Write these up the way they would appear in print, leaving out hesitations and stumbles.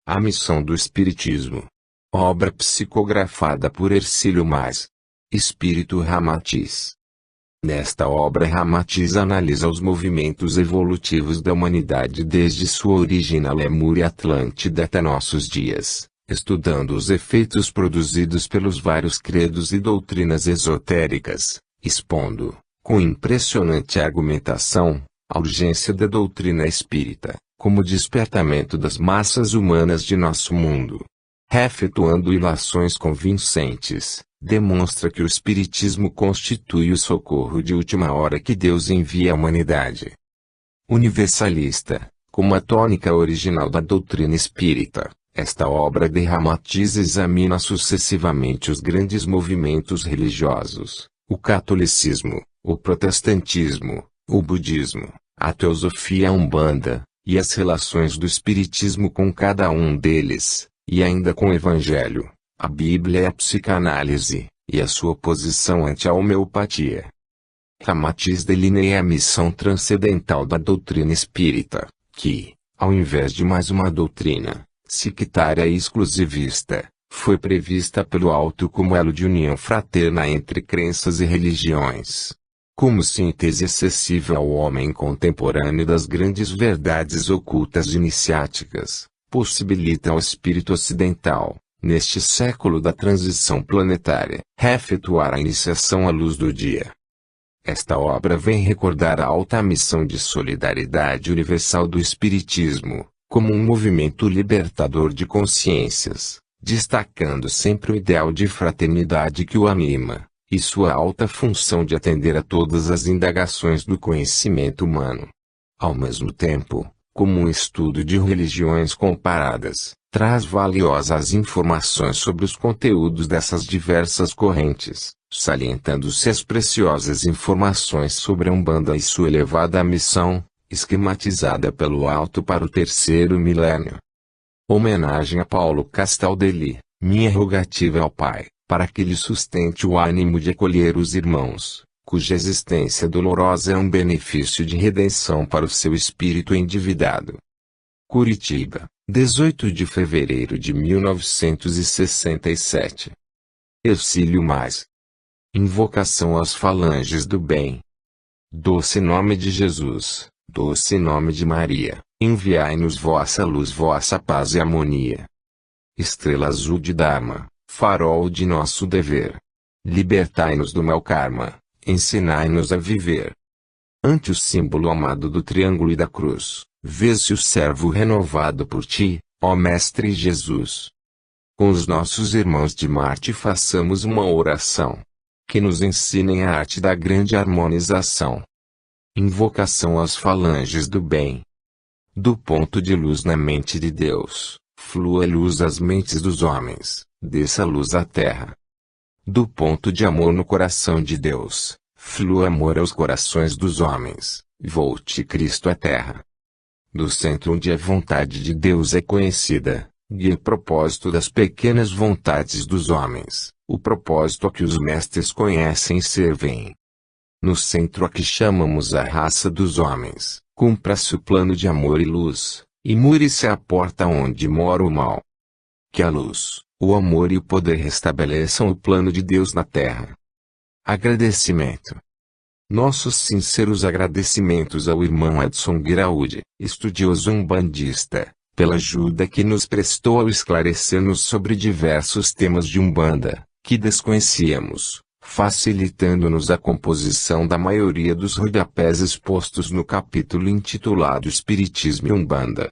A Missão do Espiritismo. Obra psicografada por Hercílio Mas. Espírito Ramatiz. Nesta obra Ramatiz analisa os movimentos evolutivos da humanidade desde sua origem na Lemúria Atlântida até nossos dias, estudando os efeitos produzidos pelos vários credos e doutrinas esotéricas, expondo, com impressionante argumentação, a urgência da doutrina espírita, como despertamento das massas humanas de nosso mundo. Efetuando ilações convincentes, demonstra que o Espiritismo constitui o socorro de última hora que Deus envia à humanidade. Universalista, como a tônica original da doutrina espírita, esta obra de Ramatiz examina sucessivamente os grandes movimentos religiosos, o catolicismo, o protestantismo, o budismo, a teosofia umbanda, e as relações do espiritismo com cada um deles, e ainda com o evangelho, a Bíblia e a psicanálise, e a sua posição ante a homeopatia. Ramatiz delineia a missão transcendental da doutrina espírita, que, ao invés de mais uma doutrina, sectária e exclusivista, foi prevista pelo alto como elo de união fraterna entre crenças e religiões. Como síntese acessível ao homem contemporâneo das grandes verdades ocultas iniciáticas, possibilita ao espírito ocidental, neste século da transição planetária, efetuar a iniciação à luz do dia. Esta obra vem recordar a alta missão de solidariedade universal do Espiritismo, como um movimento libertador de consciências, destacando sempre o ideal de fraternidade que o anima, e sua alta função de atender a todas as indagações do conhecimento humano. Ao mesmo tempo, como um estudo de religiões comparadas, traz valiosas informações sobre os conteúdos dessas diversas correntes, salientando-se as preciosas informações sobre a Umbanda e sua elevada missão, esquematizada pelo alto para o terceiro milênio. Homenagem a Paulo Castaldelli, minha rogativa ao Pai, para que lhe sustente o ânimo de acolher os irmãos, cuja existência dolorosa é um benefício de redenção para o seu espírito endividado. Curitiba, 18 de fevereiro de 1967. Hercílio Mas. Invocação às falanges do bem. Doce nome de Jesus, doce nome de Maria, enviai-nos vossa luz, vossa paz e harmonia. Estrela azul de Dharma, farol de nosso dever. Libertai-nos do mau karma, ensinai-nos a viver. Ante o símbolo amado do triângulo e da cruz, vê-se o servo renovado por ti, ó Mestre Jesus. Com os nossos irmãos de Marte façamos uma oração, que nos ensinem a arte da grande harmonização. Invocação às falanges do bem. Do ponto de luz na mente de Deus, flua luz às mentes dos homens, desça luz à terra. Do ponto de amor no coração de Deus, flua amor aos corações dos homens, volte Cristo à terra. Do centro onde a vontade de Deus é conhecida, guia o propósito das pequenas vontades dos homens, o propósito a que os mestres conhecem e servem. No centro a que chamamos a raça dos homens, cumpra-se o plano de amor e luz, e mure-se a porta onde mora o mal. Que a luz, o amor e o poder restabeleçam o plano de Deus na terra. Agradecimento. Nossos sinceros agradecimentos ao irmão Edson Guiraúde, estudioso umbandista, pela ajuda que nos prestou ao esclarecer-nos sobre diversos temas de Umbanda, que desconhecíamos, facilitando-nos a composição da maioria dos rodapés expostos no capítulo intitulado Espiritismo e Umbanda.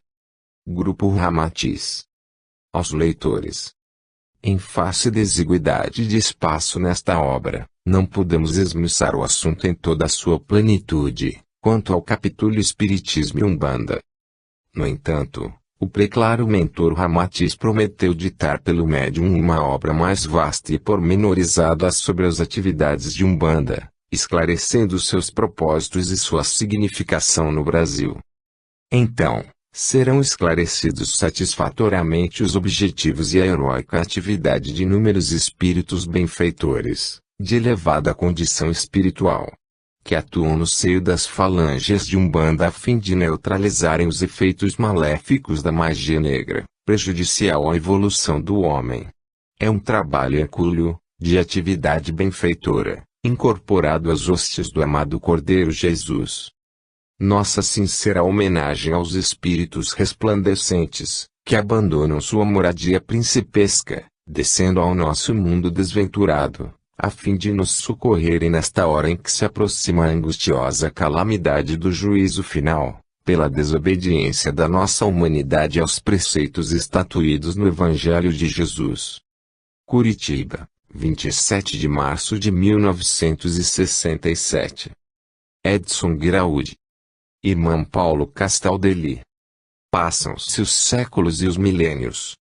Grupo Ramatiz. Aos leitores. Em face da exiguidade de espaço nesta obra, não podemos esmiuçar o assunto em toda a sua plenitude, quanto ao capítulo Espiritismo e Umbanda. No entanto, o preclaro mentor Ramatiz prometeu ditar pelo médium uma obra mais vasta e pormenorizada sobre as atividades de Umbanda, esclarecendo seus propósitos e sua significação no Brasil. Então, serão esclarecidos satisfatoriamente os objetivos e a heróica atividade de inúmeros espíritos benfeitores, de elevada condição espiritual, que atuam no seio das falanges de Umbanda a fim de neutralizarem os efeitos maléficos da magia negra, prejudicial à evolução do homem. É um trabalho hercúleo, de atividade benfeitora, incorporado às hostes do amado Cordeiro Jesus. Nossa sincera homenagem aos espíritos resplandecentes, que abandonam sua moradia principesca, descendo ao nosso mundo desventurado, a fim de nos socorrerem nesta hora em que se aproxima a angustiosa calamidade do juízo final, pela desobediência da nossa humanidade aos preceitos estatuídos no Evangelho de Jesus. Curitiba, 27 de março de 1967. Edson Guiraúdi. Irmão Paulo Castaldelli. Passam-se os séculos e os milênios,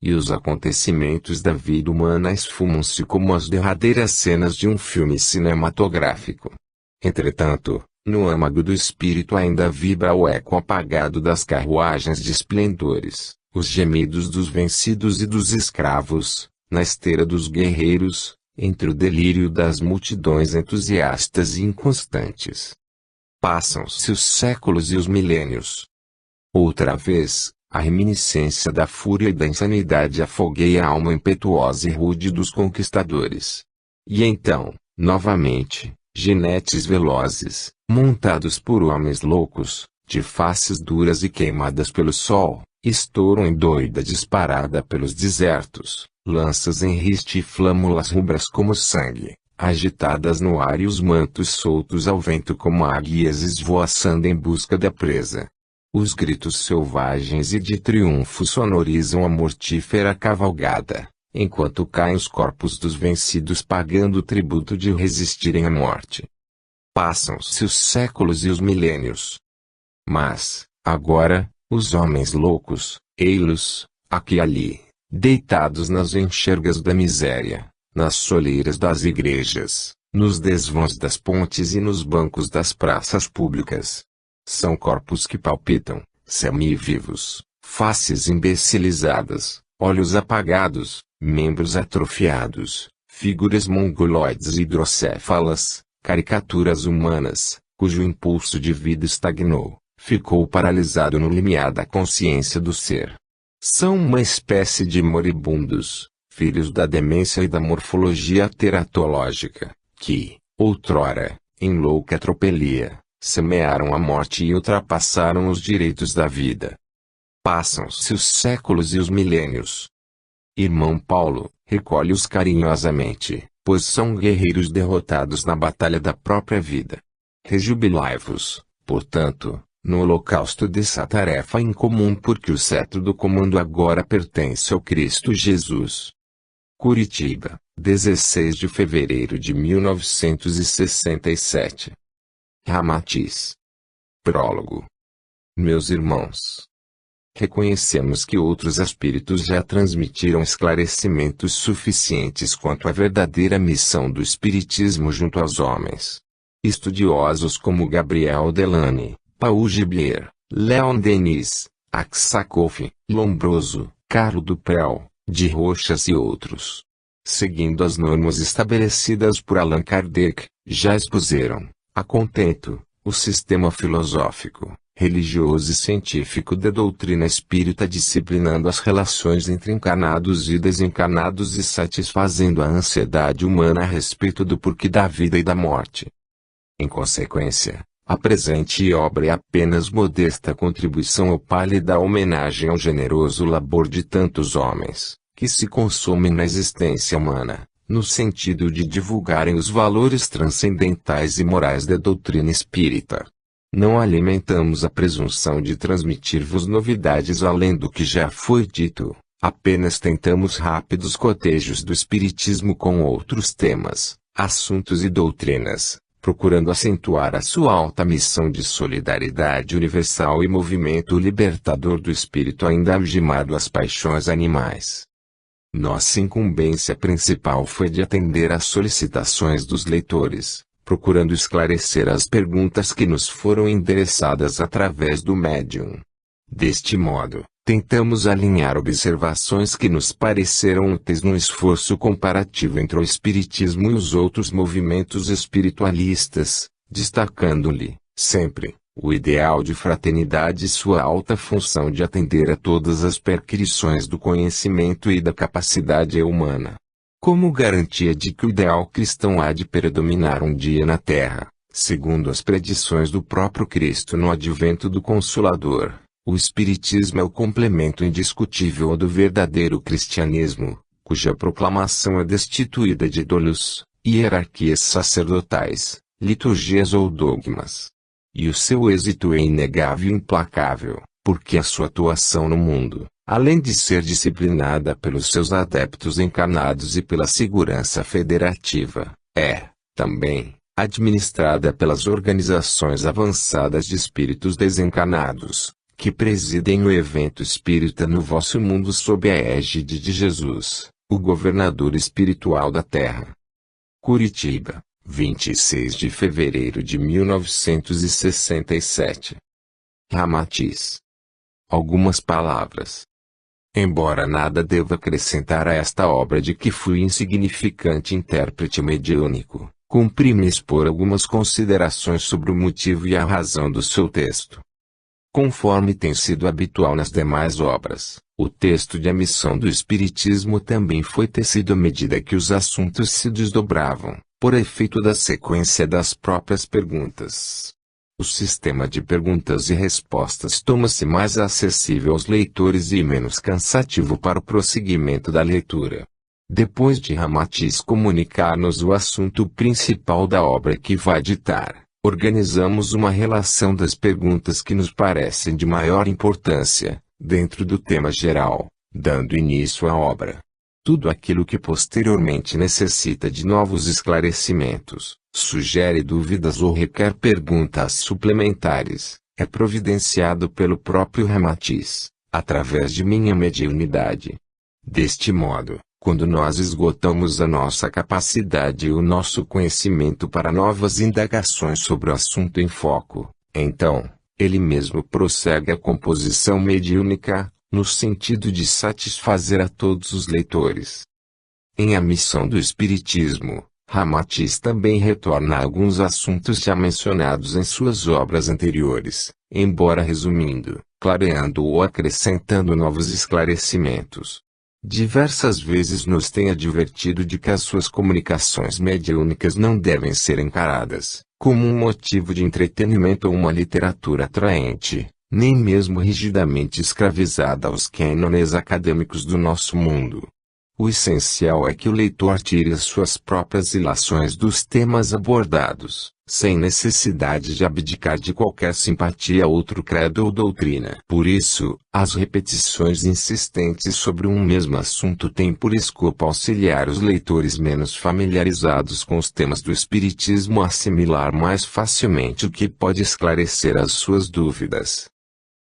e os acontecimentos da vida humana esfumam-se como as derradeiras cenas de um filme cinematográfico. Entretanto, no âmago do espírito ainda vibra o eco apagado das carruagens de esplendores, os gemidos dos vencidos e dos escravos, na esteira dos guerreiros, entre o delírio das multidões entusiastas e inconstantes. Passam-se os séculos e os milênios. Outra vez, a reminiscência da fúria e da insanidade afogueia a alma impetuosa e rude dos conquistadores. E então, novamente, jinetes velozes, montados por homens loucos, de faces duras e queimadas pelo sol, estouram em doida disparada pelos desertos, lanças em riste e flâmulas rubras como sangue, agitadas no ar e os mantos soltos ao vento como águias esvoaçando em busca da presa. Os gritos selvagens e de triunfo sonorizam a mortífera cavalgada, enquanto caem os corpos dos vencidos pagando o tributo de resistirem à morte. Passam-se os séculos e os milênios. Mas, agora, os homens loucos, ei-los, aqui e ali, deitados nas enxergas da miséria, nas soleiras das igrejas, nos desvãos das pontes e nos bancos das praças públicas. São corpos que palpitam, semi-vivos, faces imbecilizadas, olhos apagados, membros atrofiados, figuras mongoloides e hidrocéfalas, caricaturas humanas, cujo impulso de vida estagnou, ficou paralisado no limiar da consciência do ser. São uma espécie de moribundos, filhos da demência e da morfologia teratológica, que, outrora, em louca tropelia, semearam a morte e ultrapassaram os direitos da vida. Passam-se os séculos e os milênios. Irmão Paulo, recolhe-os carinhosamente, pois são guerreiros derrotados na batalha da própria vida. Rejubilai-vos, portanto, no holocausto dessa tarefa incomum, porque o cetro do comando agora pertence ao Cristo Jesus. Curitiba, 16 de fevereiro de 1967. Ramatiz. Prólogo. Meus irmãos, reconhecemos que outros espíritos já transmitiram esclarecimentos suficientes quanto à verdadeira missão do espiritismo junto aos homens. Estudiosos como Gabriel Delany, Paul Gibier, Leon Denis, Aksakoff, Lombroso, Carlo Duprel, de Rochas e outros, seguindo as normas estabelecidas por Allan Kardec, já expuseram, a contento, o sistema filosófico, religioso e científico da doutrina espírita, disciplinando as relações entre encarnados e desencarnados e satisfazendo a ansiedade humana a respeito do porquê da vida e da morte. Em consequência, a presente obra é apenas modesta contribuição ou pálida homenagem ao generoso labor de tantos homens, que se consomem na existência humana, no sentido de divulgarem os valores transcendentais e morais da doutrina espírita. Não alimentamos a presunção de transmitir-vos novidades além do que já foi dito, apenas tentamos rápidos cotejos do espiritismo com outros temas, assuntos e doutrinas, procurando acentuar a sua alta missão de solidariedade universal e movimento libertador do espírito ainda algemado às paixões animais. Nossa incumbência principal foi de atender às solicitações dos leitores, procurando esclarecer as perguntas que nos foram endereçadas através do médium. Deste modo, tentamos alinhar observações que nos pareceram úteis no esforço comparativo entre o espiritismo e os outros movimentos espiritualistas, destacando-lhe, sempre, O ideal de fraternidade e sua alta função de atender a todas as perquisições do conhecimento e da capacidade humana. Como garantia de que o ideal cristão há de predominar um dia na Terra, segundo as predições do próprio Cristo no advento do Consolador, o Espiritismo é o complemento indiscutível ao do verdadeiro cristianismo, cuja proclamação é destituída de ídolos, hierarquias sacerdotais, liturgias ou dogmas. E o seu êxito é inegável e implacável, porque a sua atuação no mundo, além de ser disciplinada pelos seus adeptos encarnados e pela segurança federativa, é, também, administrada pelas organizações avançadas de espíritos desencarnados, que presidem o evento espírita no vosso mundo sob a égide de Jesus, o governador espiritual da Terra. Curitiba, 26 de fevereiro de 1967. Ramatiz. Algumas palavras. Embora nada deva acrescentar a esta obra de que fui insignificante intérprete mediúnico, cumpre-me expor algumas considerações sobre o motivo e a razão do seu texto. Conforme tem sido habitual nas demais obras, o texto de A Missão do Espiritismo também foi tecido à medida que os assuntos se desdobravam, por efeito da sequência das próprias perguntas. O sistema de perguntas e respostas torna-se mais acessível aos leitores e menos cansativo para o prosseguimento da leitura. Depois de Ramatiz comunicar-nos o assunto principal da obra que vai ditar, organizamos uma relação das perguntas que nos parecem de maior importância, dentro do tema geral, dando início à obra. Tudo aquilo que posteriormente necessita de novos esclarecimentos, sugere dúvidas ou requer perguntas suplementares, é providenciado pelo próprio Ramatiz, através de minha mediunidade. Deste modo, quando nós esgotamos a nossa capacidade e o nosso conhecimento para novas indagações sobre o assunto em foco, então, ele mesmo prossegue a composição mediúnica, no sentido de satisfazer a todos os leitores. Em A Missão do Espiritismo, Ramatiz também retorna a alguns assuntos já mencionados em suas obras anteriores, embora resumindo, clareando ou acrescentando novos esclarecimentos. Diversas vezes nos tem advertido de que as suas comunicações mediúnicas não devem ser encaradas como um motivo de entretenimento ou uma literatura atraente, nem mesmo rigidamente escravizada aos cânones acadêmicos do nosso mundo. O essencial é que o leitor tire as suas próprias ilações dos temas abordados, sem necessidade de abdicar de qualquer simpatia a outro credo ou doutrina. Por isso, as repetições insistentes sobre um mesmo assunto têm por escopo auxiliar os leitores menos familiarizados com os temas do Espiritismo a assimilar mais facilmente o que pode esclarecer as suas dúvidas.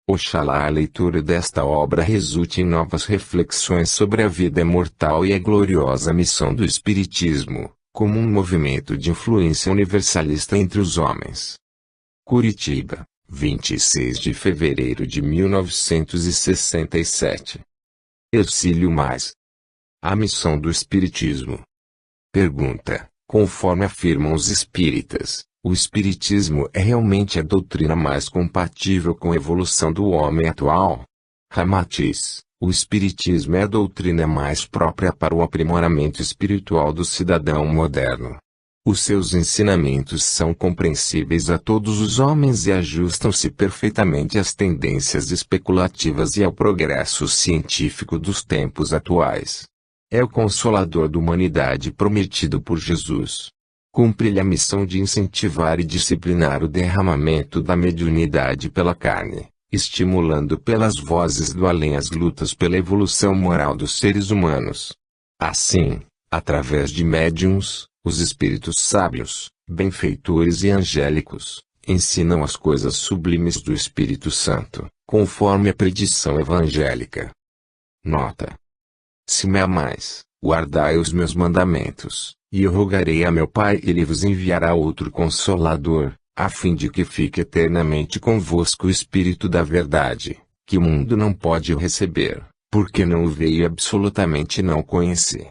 Oxalá a leitura desta obra resulte em novas reflexões sobre a vida imortal e a gloriosa missão do Espiritismo, como um movimento de influência universalista entre os homens. Curitiba, 26 de fevereiro de 1967. Hercílio Mais. A missão do Espiritismo. Pergunta: conforme afirmam os espíritas, o Espiritismo é realmente a doutrina mais compatível com a evolução do homem atual? Ramatiz: o Espiritismo é a doutrina mais própria para o aprimoramento espiritual do cidadão moderno. Os seus ensinamentos são compreensíveis a todos os homens e ajustam-se perfeitamente às tendências especulativas e ao progresso científico dos tempos atuais. É o Consolador da humanidade prometido por Jesus. Cumpre-lhe a missão de incentivar e disciplinar o derramamento da mediunidade pela carne, estimulando pelas vozes do além as lutas pela evolução moral dos seres humanos. Assim, através de médiuns, os espíritos sábios, benfeitores e angélicos, ensinam as coisas sublimes do Espírito Santo, conforme a predição evangélica. Nota: se me amais, guardai os meus mandamentos. E eu rogarei a meu Pai e Ele vos enviará outro Consolador, a fim de que fique eternamente convosco o Espírito da Verdade, que o mundo não pode receber, porque não o veio e absolutamente não o conhece.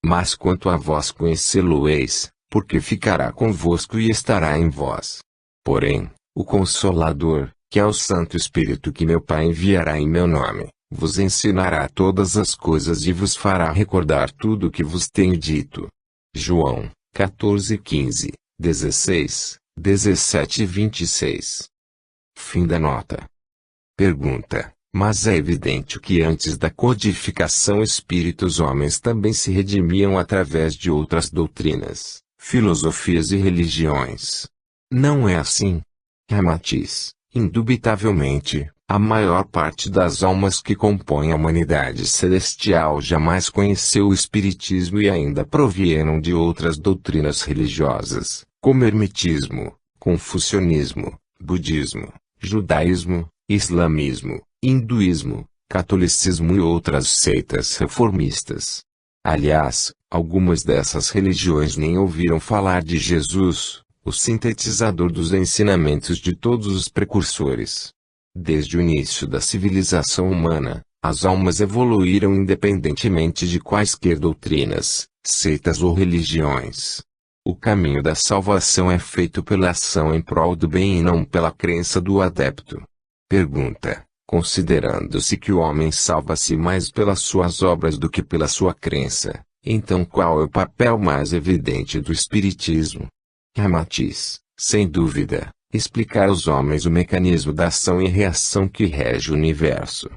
Mas quanto a vós conhecê-lo-eis, porque ficará convosco e estará em vós. Porém, O Consolador, que é o Santo Espírito que meu Pai enviará em meu nome, vos ensinará todas as coisas e vos fará recordar tudo o que vos tenho dito. João 14:15, 16, 17 e 26. Fim da nota. Pergunta: mas é evidente que antes da codificação espíritos homens também se redimiam através de outras doutrinas, filosofias e religiões. Não é assim? Ramatiz: indubitavelmente, a maior parte das almas que compõem a humanidade celestial jamais conheceu o Espiritismo e ainda provieram de outras doutrinas religiosas, como Hermetismo, Confucionismo, Budismo, Judaísmo, Islamismo, Hinduísmo, Catolicismo e outras seitas reformistas. Aliás, algumas dessas religiões nem ouviram falar de Jesus, o sintetizador dos ensinamentos de todos os precursores. Desde o início da civilização humana, as almas evoluíram independentemente de quaisquer doutrinas, seitas ou religiões. O caminho da salvação é feito pela ação em prol do bem e não pela crença do adepto. Pergunta: considerando-se que o homem salva-se mais pelas suas obras do que pela sua crença, então qual é o papel mais evidente do Espiritismo? Ramatiz: sem dúvida, explicar aos homens o mecanismo da ação e reação que rege o universo.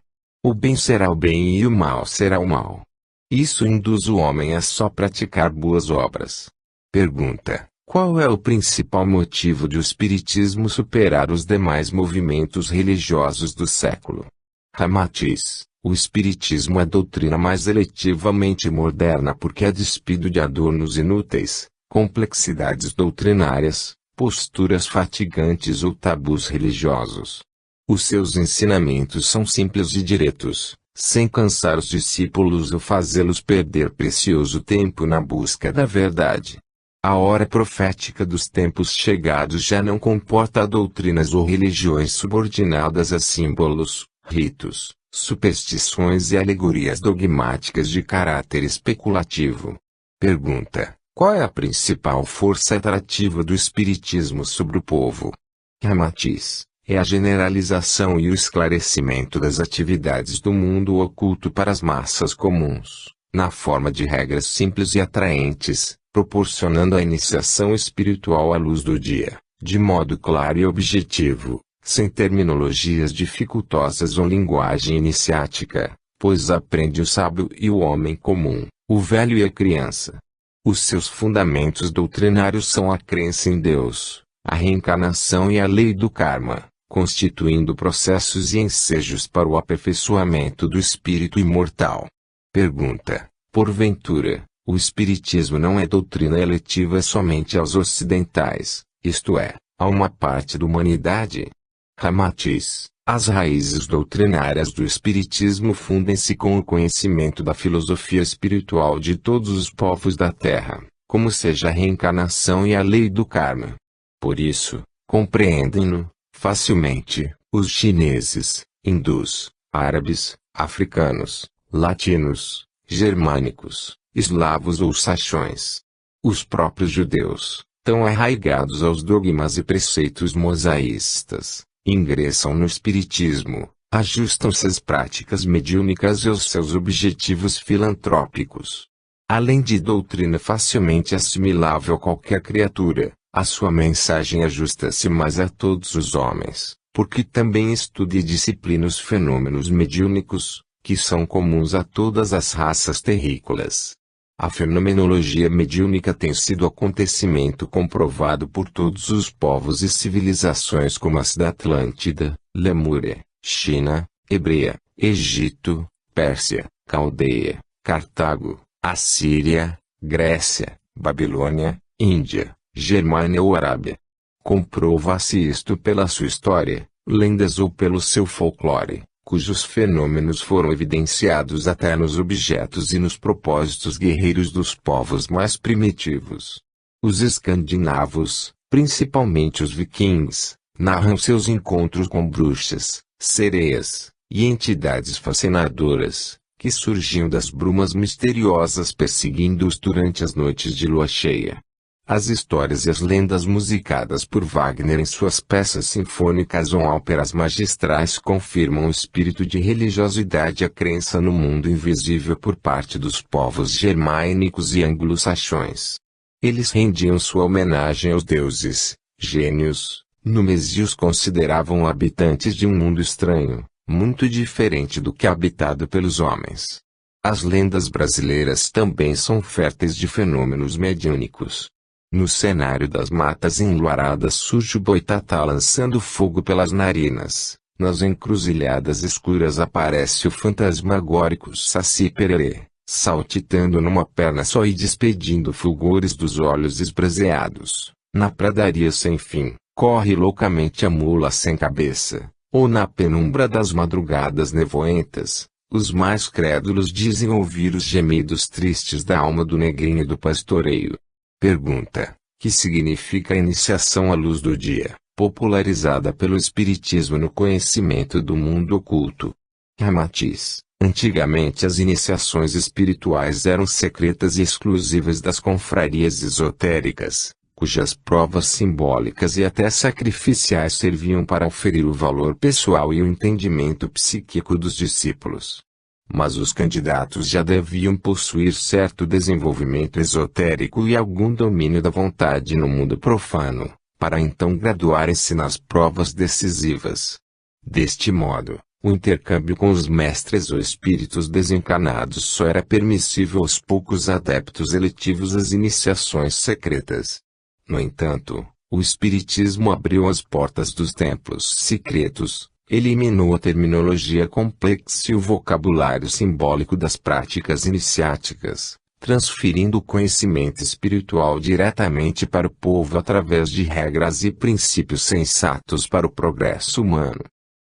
O bem será o bem e o mal será o mal. Isso induz o homem a só praticar boas obras. Pergunta: qual é o principal motivo de o Espiritismo superar os demais movimentos religiosos do século? Ramatiz: o Espiritismo é a doutrina mais eletivamente moderna porque, a despido de adornos inúteis, complexidades doutrinárias, posturas fatigantes ou tabus religiosos, os seus ensinamentos são simples e diretos, sem cansar os discípulos ou fazê-los perder precioso tempo na busca da verdade. A hora profética dos tempos chegados já não comporta doutrinas ou religiões subordinadas a símbolos, ritos, superstições e alegorias dogmáticas de caráter especulativo. Pergunta: qual é a principal força atrativa do Espiritismo sobre o povo? Ramatiz: é a generalização e o esclarecimento das atividades do mundo oculto para as massas comuns, na forma de regras simples e atraentes, proporcionando a iniciação espiritual à luz do dia, de modo claro e objetivo, sem terminologias dificultosas ou linguagem iniciática, pois aprende o sábio e o homem comum, o velho e a criança. Os seus fundamentos doutrinários são a crença em Deus, a reencarnação e a lei do karma, constituindo processos e ensejos para o aperfeiçoamento do espírito imortal. Pergunta: porventura, o Espiritismo não é doutrina eletiva somente aos ocidentais, isto é, a uma parte da humanidade? Ramatiz: as raízes doutrinárias do Espiritismo fundem-se com o conhecimento da filosofia espiritual de todos os povos da Terra, como seja a reencarnação e a lei do karma. Por isso, compreendem-no, facilmente, os chineses, hindus, árabes, africanos, latinos, germânicos, eslavos ou saxões. Os próprios judeus, tão arraigados aos dogmas e preceitos mosaístas, ingressam no Espiritismo, ajustam-se às práticas mediúnicas e aos seus objetivos filantrópicos. Além de doutrina facilmente assimilável a qualquer criatura, a sua mensagem ajusta-se mais a todos os homens, porque também estuda e disciplina os fenômenos mediúnicos, que são comuns a todas as raças terrícolas. A fenomenologia mediúnica tem sido acontecimento comprovado por todos os povos e civilizações como as da Atlântida, Lemúria, China, Hebreia, Egito, Pérsia, Caldeia, Cartago, Assíria, Grécia, Babilônia, Índia, Germânia ou Arábia. Comprova-se isto pela sua história, lendas ou pelo seu folclore, cujos fenômenos foram evidenciados até nos objetos e nos propósitos guerreiros dos povos mais primitivos. Os escandinavos, principalmente os vikings, narram seus encontros com bruxas, sereias e entidades fascinadoras, que surgiam das brumas misteriosas perseguindo-os durante as noites de lua cheia. As histórias e as lendas musicadas por Wagner em suas peças sinfônicas ou óperas magistrais confirmam o espírito de religiosidade e a crença no mundo invisível por parte dos povos germânicos e anglo-saxões. Eles rendiam sua homenagem aos deuses, gênios, númenes e os consideravam habitantes de um mundo estranho, muito diferente do que é habitado pelos homens. As lendas brasileiras também são férteis de fenômenos mediúnicos. No cenário das matas enluaradas surge o boitatá lançando fogo pelas narinas. Nas encruzilhadas escuras aparece o fantasmagórico Saci Pererê, saltitando numa perna só e despedindo fulgores dos olhos esbraseados. Na pradaria sem fim, corre loucamente a mula sem cabeça. Ou na penumbra das madrugadas nevoentas, os mais crédulos dizem ouvir os gemidos tristes da alma do negrinho do pastoreio. Pergunta: que significa a iniciação à luz do dia, popularizada pelo Espiritismo no conhecimento do mundo oculto? Ramatiz: antigamente as iniciações espirituais eram secretas e exclusivas das confrarias esotéricas, cujas provas simbólicas e até sacrificiais serviam para aferir o valor pessoal e o entendimento psíquico dos discípulos. Mas os candidatos já deviam possuir certo desenvolvimento esotérico e algum domínio da vontade no mundo profano, para então graduarem-se nas provas decisivas. Deste modo, o intercâmbio com os mestres ou espíritos desencarnados só era permissível aos poucos adeptos eletivos às iniciações secretas. No entanto, o Espiritismo abriu as portas dos templos secretos, eliminou a terminologia complexa e o vocabulário simbólico das práticas iniciáticas, transferindo o conhecimento espiritual diretamente para o povo através de regras e princípios sensatos para o progresso humano.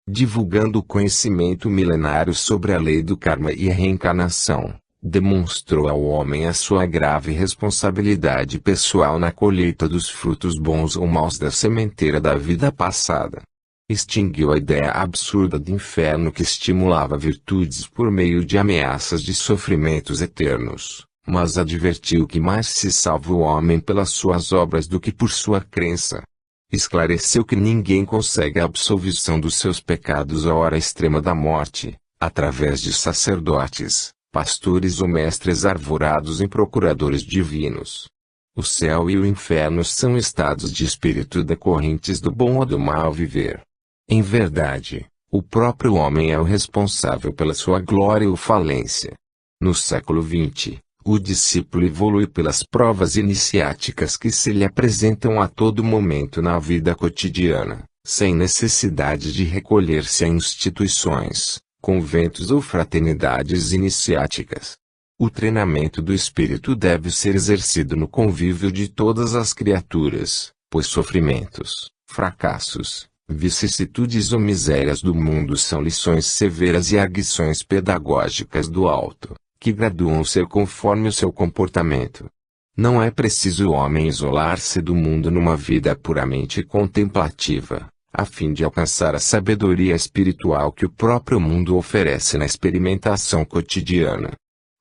Divulgando o conhecimento milenário sobre a lei do karma e a reencarnação, demonstrou ao homem a sua grave responsabilidade pessoal na colheita dos frutos bons ou maus da sementeira da vida passada. Extinguiu a ideia absurda de inferno que estimulava virtudes por meio de ameaças de sofrimentos eternos, mas advertiu que mais se salva o homem pelas suas obras do que por sua crença. Esclareceu que ninguém consegue a absolvição dos seus pecados à hora extrema da morte, através de sacerdotes, pastores ou mestres arvorados em procuradores divinos. O céu e o inferno são estados de espírito decorrentes do bom ou do mal viver. Em verdade, o próprio homem é o responsável pela sua glória ou falência. No século XX, o discípulo evolui pelas provas iniciáticas que se lhe apresentam a todo momento na vida cotidiana, sem necessidade de recolher-se a instituições, conventos ou fraternidades iniciáticas. O treinamento do espírito deve ser exercido no convívio de todas as criaturas, pois sofrimentos, fracassos, vicissitudes ou misérias do mundo são lições severas e arguições pedagógicas do alto, que graduam o ser conforme o seu comportamento. Não é preciso o homem isolar-se do mundo numa vida puramente contemplativa, a fim de alcançar a sabedoria espiritual que o próprio mundo oferece na experimentação cotidiana.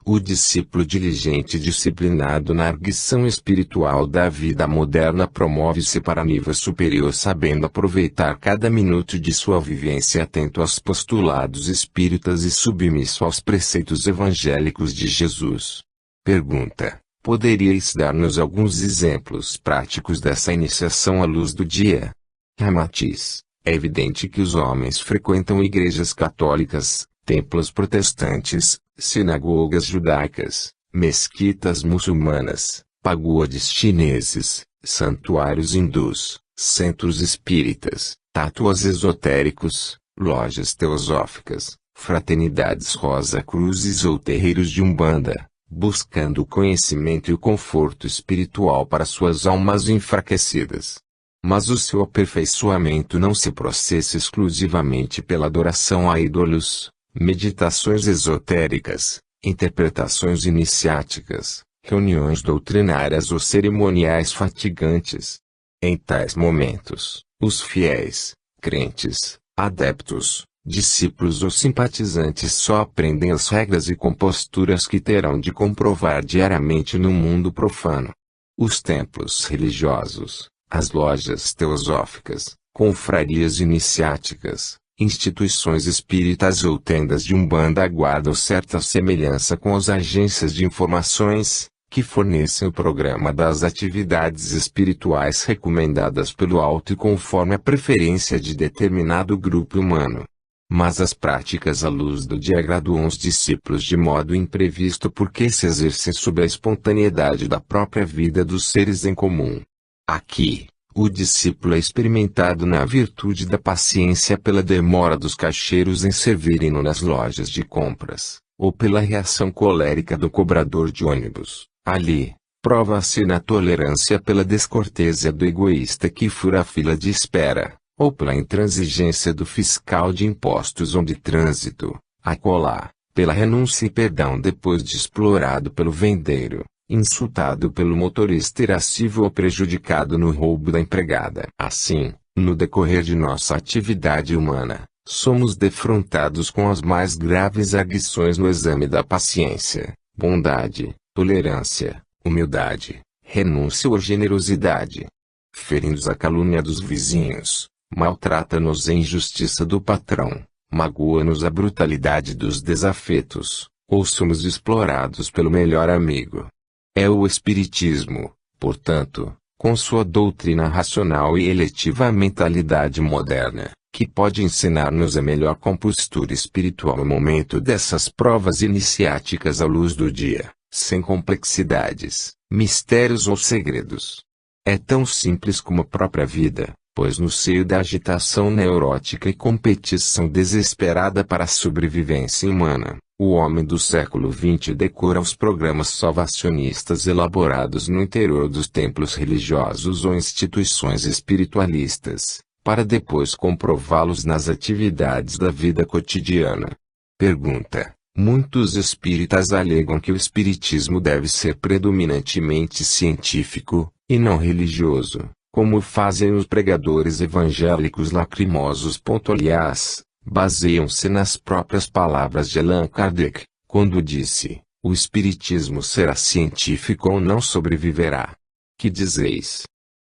O discípulo diligente e disciplinado na arguição espiritual da vida moderna promove-se para nível superior sabendo aproveitar cada minuto de sua vivência atento aos postulados espíritas e submisso aos preceitos evangélicos de Jesus. Pergunta: poderíeis dar-nos alguns exemplos práticos dessa iniciação à luz do dia? Ramatiz: é evidente que os homens frequentam igrejas católicas, templos protestantes, sinagogas judaicas, mesquitas muçulmanas, pagodes chineses, santuários hindus, centros espíritas, tátuas esotéricos, lojas teosóficas, fraternidades rosa-cruzes ou terreiros de umbanda, buscando o conhecimento e o conforto espiritual para suas almas enfraquecidas. Mas o seu aperfeiçoamento não se processa exclusivamente pela adoração a ídolos, meditações esotéricas, interpretações iniciáticas, reuniões doutrinárias ou cerimoniais fatigantes. Em tais momentos, os fiéis, crentes, adeptos, discípulos ou simpatizantes só aprendem as regras e composturas que terão de comprovar diariamente no mundo profano. Os templos religiosos, as lojas teosóficas, confrarias iniciáticas, instituições espíritas ou tendas de umbanda guardam certa semelhança com as agências de informações, que fornecem o programa das atividades espirituais recomendadas pelo alto e conforme a preferência de determinado grupo humano. Mas as práticas à luz do dia graduam os discípulos de modo imprevisto porque se exercem sob a espontaneidade da própria vida dos seres em comum. Aqui, o discípulo é experimentado na virtude da paciência pela demora dos caixeiros em servirem-no nas lojas de compras, ou pela reação colérica do cobrador de ônibus. Ali, prova-se na tolerância pela descortêsia do egoísta que fura a fila de espera, ou pela intransigência do fiscal de impostos ou de trânsito, acolá, pela renúncia e perdão depois de explorado pelo vendeiro, insultado pelo motorista irascível ou prejudicado no roubo da empregada. Assim, no decorrer de nossa atividade humana, somos defrontados com as mais graves agressões no exame da paciência, bondade, tolerância, humildade, renúncia ou generosidade. Ferindo-nos a calúnia dos vizinhos, maltrata-nos a injustiça do patrão, magoa-nos a brutalidade dos desafetos, ou somos explorados pelo melhor amigo. É o Espiritismo, portanto, com sua doutrina racional e eletiva à mentalidade moderna, que pode ensinar-nos a melhor compostura espiritual no momento dessas provas iniciáticas à luz do dia, sem complexidades, mistérios ou segredos. É tão simples como a própria vida, pois no seio da agitação neurótica e competição desesperada para a sobrevivência humana, o homem do século XX decora os programas salvacionistas elaborados no interior dos templos religiosos ou instituições espiritualistas, para depois comprová-los nas atividades da vida cotidiana. Pergunta: muitos espíritas alegam que o espiritismo deve ser predominantemente científico, e não religioso, como fazem os pregadores evangélicos lacrimosos. Aliás, baseiam-se nas próprias palavras de Allan Kardec, quando disse: o espiritismo será científico ou não sobreviverá. Que dizeis?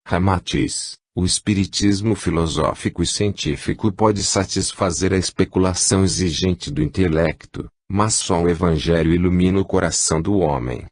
Ramatiz: o espiritismo filosófico e científico pode satisfazer a especulação exigente do intelecto, mas só o evangelho ilumina o coração do homem.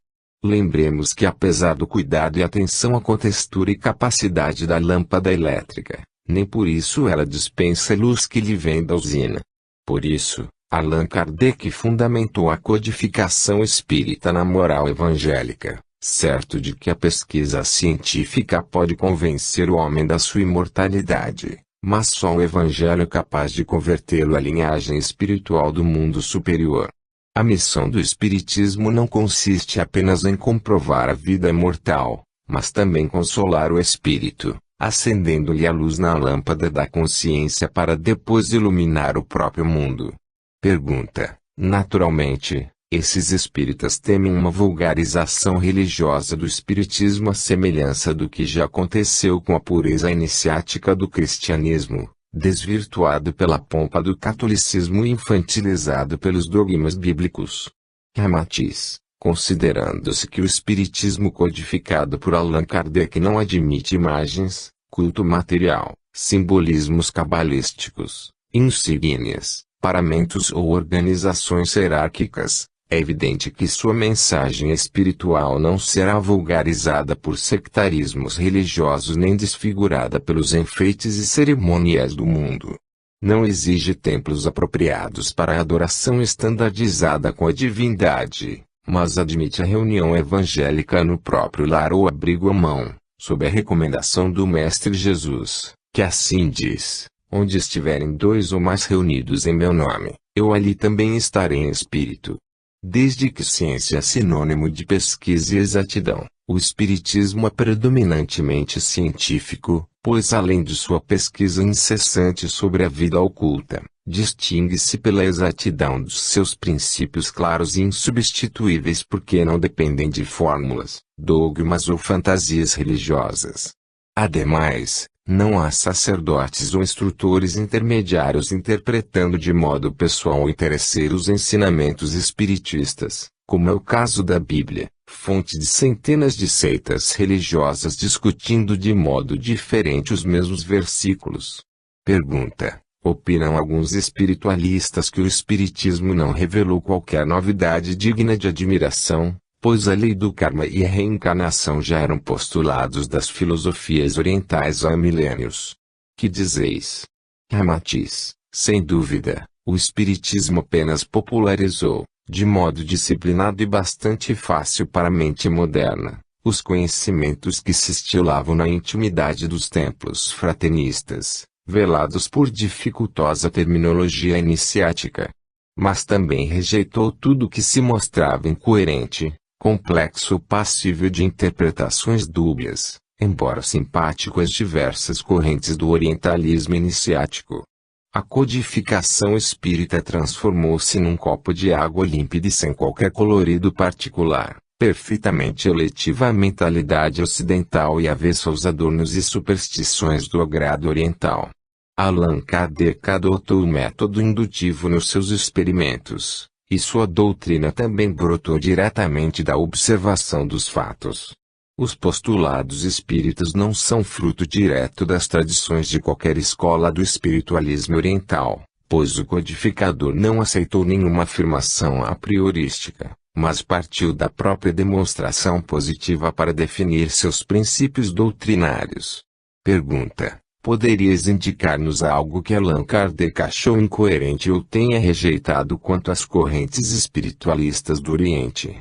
Lembremos que apesar do cuidado e atenção à contextura e capacidade da lâmpada elétrica, nem por isso ela dispensa a luz que lhe vem da usina. Por isso, Allan Kardec fundamentou a codificação espírita na moral evangélica, certo de que a pesquisa científica pode convencer o homem da sua imortalidade, mas só o evangelho é capaz de convertê-lo à linhagem espiritual do mundo superior. A missão do espiritismo não consiste apenas em comprovar a vida imortal, mas também consolar o espírito, acendendo-lhe a luz na lâmpada da consciência para depois iluminar o próprio mundo. Pergunta: naturalmente, esses espíritas temem uma vulgarização religiosa do espiritismo à semelhança do que já aconteceu com a pureza iniciática do cristianismo, desvirtuado pela pompa do catolicismo e infantilizado pelos dogmas bíblicos. Ramatiz: considerando-se que o espiritismo codificado por Allan Kardec não admite imagens, culto material, simbolismos cabalísticos, insígnias, paramentos ou organizações hierárquicas, é evidente que sua mensagem espiritual não será vulgarizada por sectarismos religiosos nem desfigurada pelos enfeites e cerimoniais do mundo. Não exige templos apropriados para a adoração estandardizada com a divindade, mas admite a reunião evangélica no próprio lar ou abrigo à mão, sob a recomendação do Mestre Jesus, que assim diz: onde estiverem dois ou mais reunidos em meu nome, eu ali também estarei em espírito. Desde que ciência é sinônimo de pesquisa e exatidão, o espiritismo é predominantemente científico, pois além de sua pesquisa incessante sobre a vida oculta, distingue-se pela exatidão dos seus princípios claros e insubstituíveis porque não dependem de fórmulas, dogmas ou fantasias religiosas. Ademais, não há sacerdotes ou instrutores intermediários interpretando de modo pessoal ou interesseiro os ensinamentos espiritistas, como é o caso da Bíblia, fonte de centenas de seitas religiosas discutindo de modo diferente os mesmos versículos. Pergunta: opinam alguns espiritualistas que o Espiritismo não revelou qualquer novidade digna de admiração, pois a lei do karma e a reencarnação já eram postulados das filosofias orientais há milênios. Que dizeis? Ramatiz: sem dúvida, o Espiritismo apenas popularizou, de modo disciplinado e bastante fácil para a mente moderna, os conhecimentos que se estilavam na intimidade dos templos fraternistas, velados por dificultosa terminologia iniciática. Mas também rejeitou tudo que se mostrava incoerente, complexo ou passível de interpretações dúbias, embora simpático às diversas correntes do orientalismo iniciático. A codificação espírita transformou-se num copo de água límpida e sem qualquer colorido particular, perfeitamente eletiva à mentalidade ocidental e avessa aos adornos e superstições do agrado oriental. Allan Kardec adotou o método indutivo nos seus experimentos, e sua doutrina também brotou diretamente da observação dos fatos. Os postulados espíritas não são fruto direto das tradições de qualquer escola do espiritualismo oriental, pois o codificador não aceitou nenhuma afirmação a priorística, mas partiu da própria demonstração positiva para definir seus princípios doutrinários. Pergunta: poderias indicar-nos algo que Allan Kardec achou incoerente ou tenha rejeitado quanto às correntes espiritualistas do Oriente?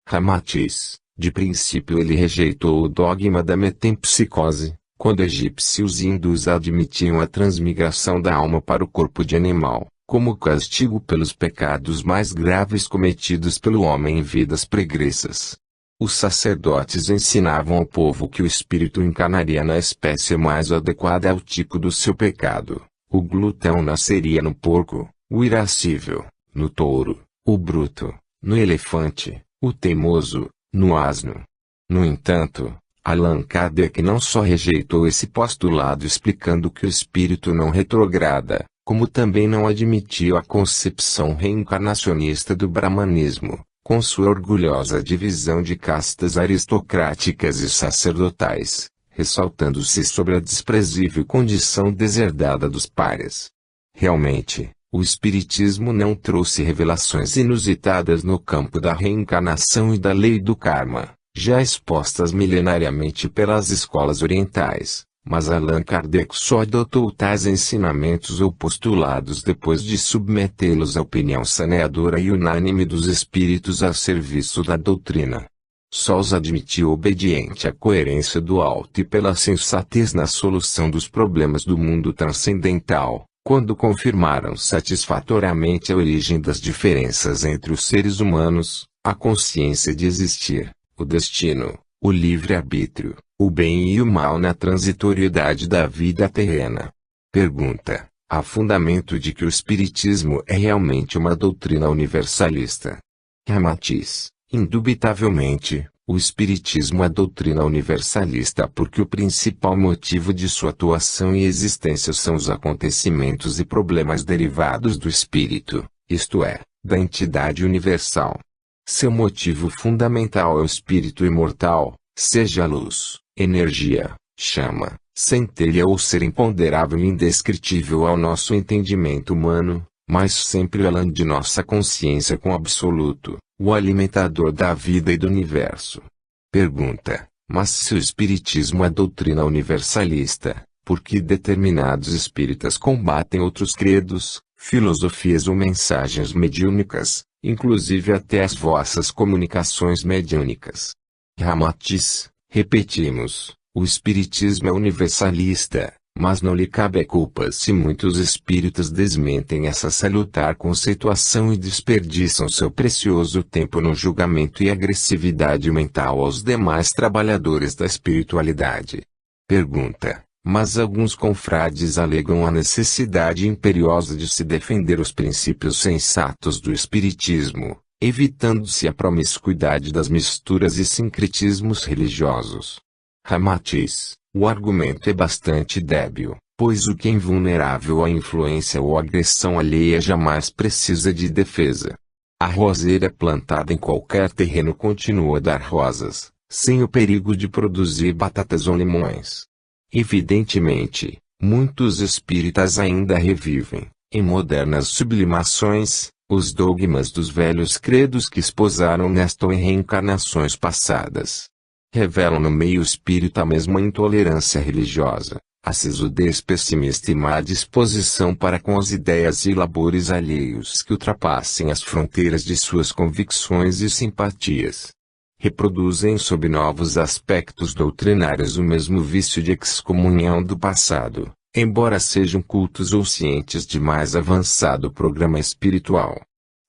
Ramatiz: de princípio ele rejeitou o dogma da metempsicose, quando egípcios e hindus admitiam a transmigração da alma para o corpo de animal, como castigo pelos pecados mais graves cometidos pelo homem em vidas pregressas. Os sacerdotes ensinavam ao povo que o espírito encarnaria na espécie mais adequada ao tipo do seu pecado. O glutão nasceria no porco, o irascível, no touro, o bruto, no elefante, o teimoso, no asno. No entanto, Allan Kardec não só rejeitou esse postulado explicando que o espírito não retrograda, como também não admitiu a concepção reencarnacionista do brahmanismo, com sua orgulhosa divisão de castas aristocráticas e sacerdotais, ressaltando-se sobre a desprezível condição deserdada dos párias. Realmente, o Espiritismo não trouxe revelações inusitadas no campo da reencarnação e da lei do karma, já expostas milenariamente pelas escolas orientais, mas Allan Kardec só adotou tais ensinamentos ou postulados depois de submetê-los à opinião saneadora e unânime dos espíritos a serviço da doutrina. Só os admitiu obediente à coerência do alto e pela sensatez na solução dos problemas do mundo transcendental, quando confirmaram satisfatoriamente a origem das diferenças entre os seres humanos, a consciência de existir, o destino, o livre-arbítrio, o bem e o mal na transitoriedade da vida terrena. Pergunta: há fundamento de que o Espiritismo é realmente uma doutrina universalista? Ramatiz: indubitavelmente, o Espiritismo é doutrina universalista porque o principal motivo de sua atuação e existência são os acontecimentos e problemas derivados do espírito, isto é, da entidade universal. Seu motivo fundamental é o espírito imortal, seja luz, energia, chama, centelha ou ser imponderável e indescritível ao nosso entendimento humano, mas sempre além de nossa consciência com o absoluto, o alimentador da vida e do universo. Pergunta: mas se o Espiritismo é doutrina universalista, por que determinados espíritas combatem outros credos, filosofias ou mensagens mediúnicas, inclusive até as vossas comunicações mediúnicas? Ramatiz: repetimos, o Espiritismo é universalista, mas não lhe cabe a culpa se muitos espíritas desmentem essa salutar conceituação e desperdiçam seu precioso tempo no julgamento e agressividade mental aos demais trabalhadores da espiritualidade. Pergunta: mas alguns confrades alegam a necessidade imperiosa de se defender os princípios sensatos do Espiritismo, evitando-se a promiscuidade das misturas e sincretismos religiosos. Ramatiz: o argumento é bastante débil, pois o que é invulnerável à influência ou agressão alheia jamais precisa de defesa. A roseira plantada em qualquer terreno continua a dar rosas, sem o perigo de produzir batatas ou limões. Evidentemente, muitos espíritas ainda revivem, em modernas sublimações, os dogmas dos velhos credos que esposaram nesta ou em reencarnações passadas. Revelam no meio espírita a mesma intolerância religiosa, a sisudez pessimista e má disposição para com as ideias e labores alheios que ultrapassem as fronteiras de suas convicções e simpatias. Reproduzem sob novos aspectos doutrinários o mesmo vício de excomunhão do passado, embora sejam cultos ou cientes de mais avançado programa espiritual.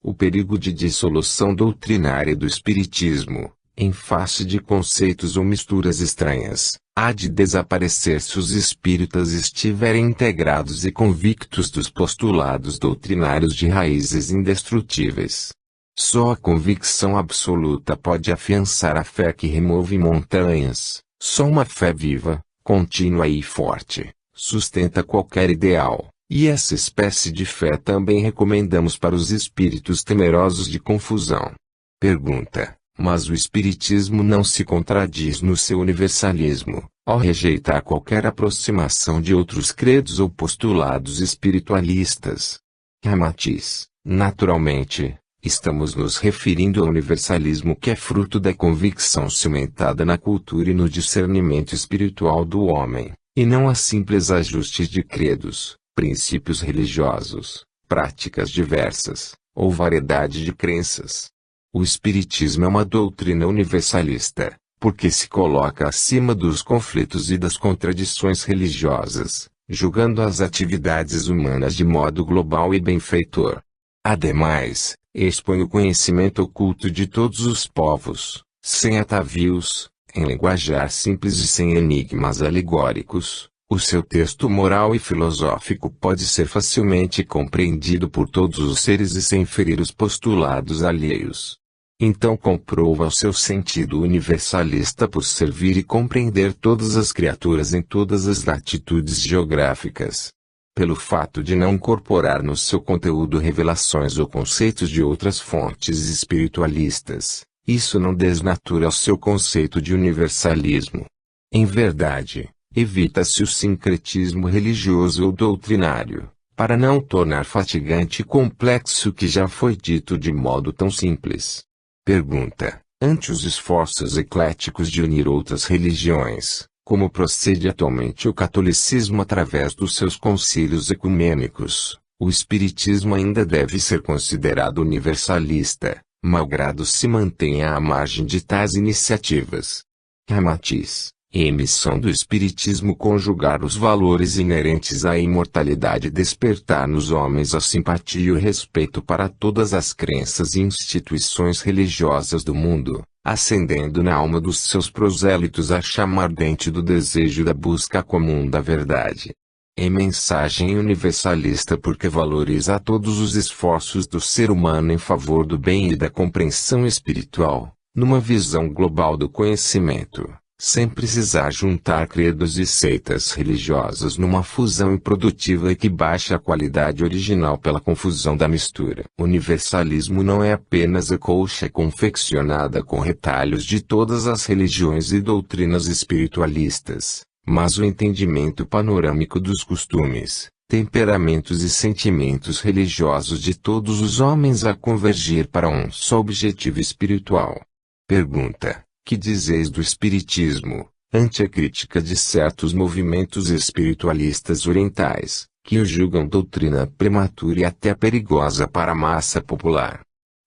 O perigo de dissolução doutrinária do espiritismo, em face de conceitos ou misturas estranhas, há de desaparecer se os espíritas estiverem integrados e convictos dos postulados doutrinários de raízes indestrutíveis. Só a convicção absoluta pode afiançar a fé que remove montanhas, só uma fé viva, contínua e forte, sustenta qualquer ideal, e essa espécie de fé também recomendamos para os espíritos temerosos de confusão. Pergunta: mas o espiritismo não se contradiz no seu universalismo, ao rejeitar qualquer aproximação de outros credos ou postulados espiritualistas? Ramatiz: naturalmente, estamos nos referindo ao universalismo que é fruto da convicção cimentada na cultura e no discernimento espiritual do homem, e não a simples ajustes de credos, princípios religiosos, práticas diversas, ou variedade de crenças. O Espiritismo é uma doutrina universalista, porque se coloca acima dos conflitos e das contradições religiosas, julgando as atividades humanas de modo global e benfeitor. Ademais, expõe o conhecimento oculto de todos os povos, sem atavios, em linguajar simples e sem enigmas alegóricos. O seu texto moral e filosófico pode ser facilmente compreendido por todos os seres e sem ferir os postulados alheios. Então comprova o seu sentido universalista por servir e compreender todas as criaturas em todas as latitudes geográficas. Pelo fato de não incorporar no seu conteúdo revelações ou conceitos de outras fontes espiritualistas, isso não desnatura o seu conceito de universalismo. Em verdade, evita-se o sincretismo religioso ou doutrinário, para não tornar fatigante e complexo o que já foi dito de modo tão simples. Pergunta: ante os esforços ecléticos de unir outras religiões, como procede atualmente o catolicismo através dos seus concílios ecumênicos, o espiritismo ainda deve ser considerado universalista, malgrado se mantenha à margem de tais iniciativas? Ramatiz: a missão do espiritismo conjugar os valores inerentes à imortalidade e despertar nos homens a simpatia e o respeito para todas as crenças e instituições religiosas do mundo, acendendo na alma dos seus prosélitos a chama ardente do desejo da busca comum da verdade. Em mensagem universalista porque valoriza todos os esforços do ser humano em favor do bem e da compreensão espiritual, numa visão global do conhecimento, sem precisar juntar credos e seitas religiosas numa fusão improdutiva e que baixa a qualidade original pela confusão da mistura. O universalismo não é apenas a colcha confeccionada com retalhos de todas as religiões e doutrinas espiritualistas, mas o entendimento panorâmico dos costumes, temperamentos e sentimentos religiosos de todos os homens a convergir para um só objetivo espiritual. Pergunta: que dizeis do espiritismo, ante a crítica de certos movimentos espiritualistas orientais, que o julgam doutrina prematura e até perigosa para a massa popular?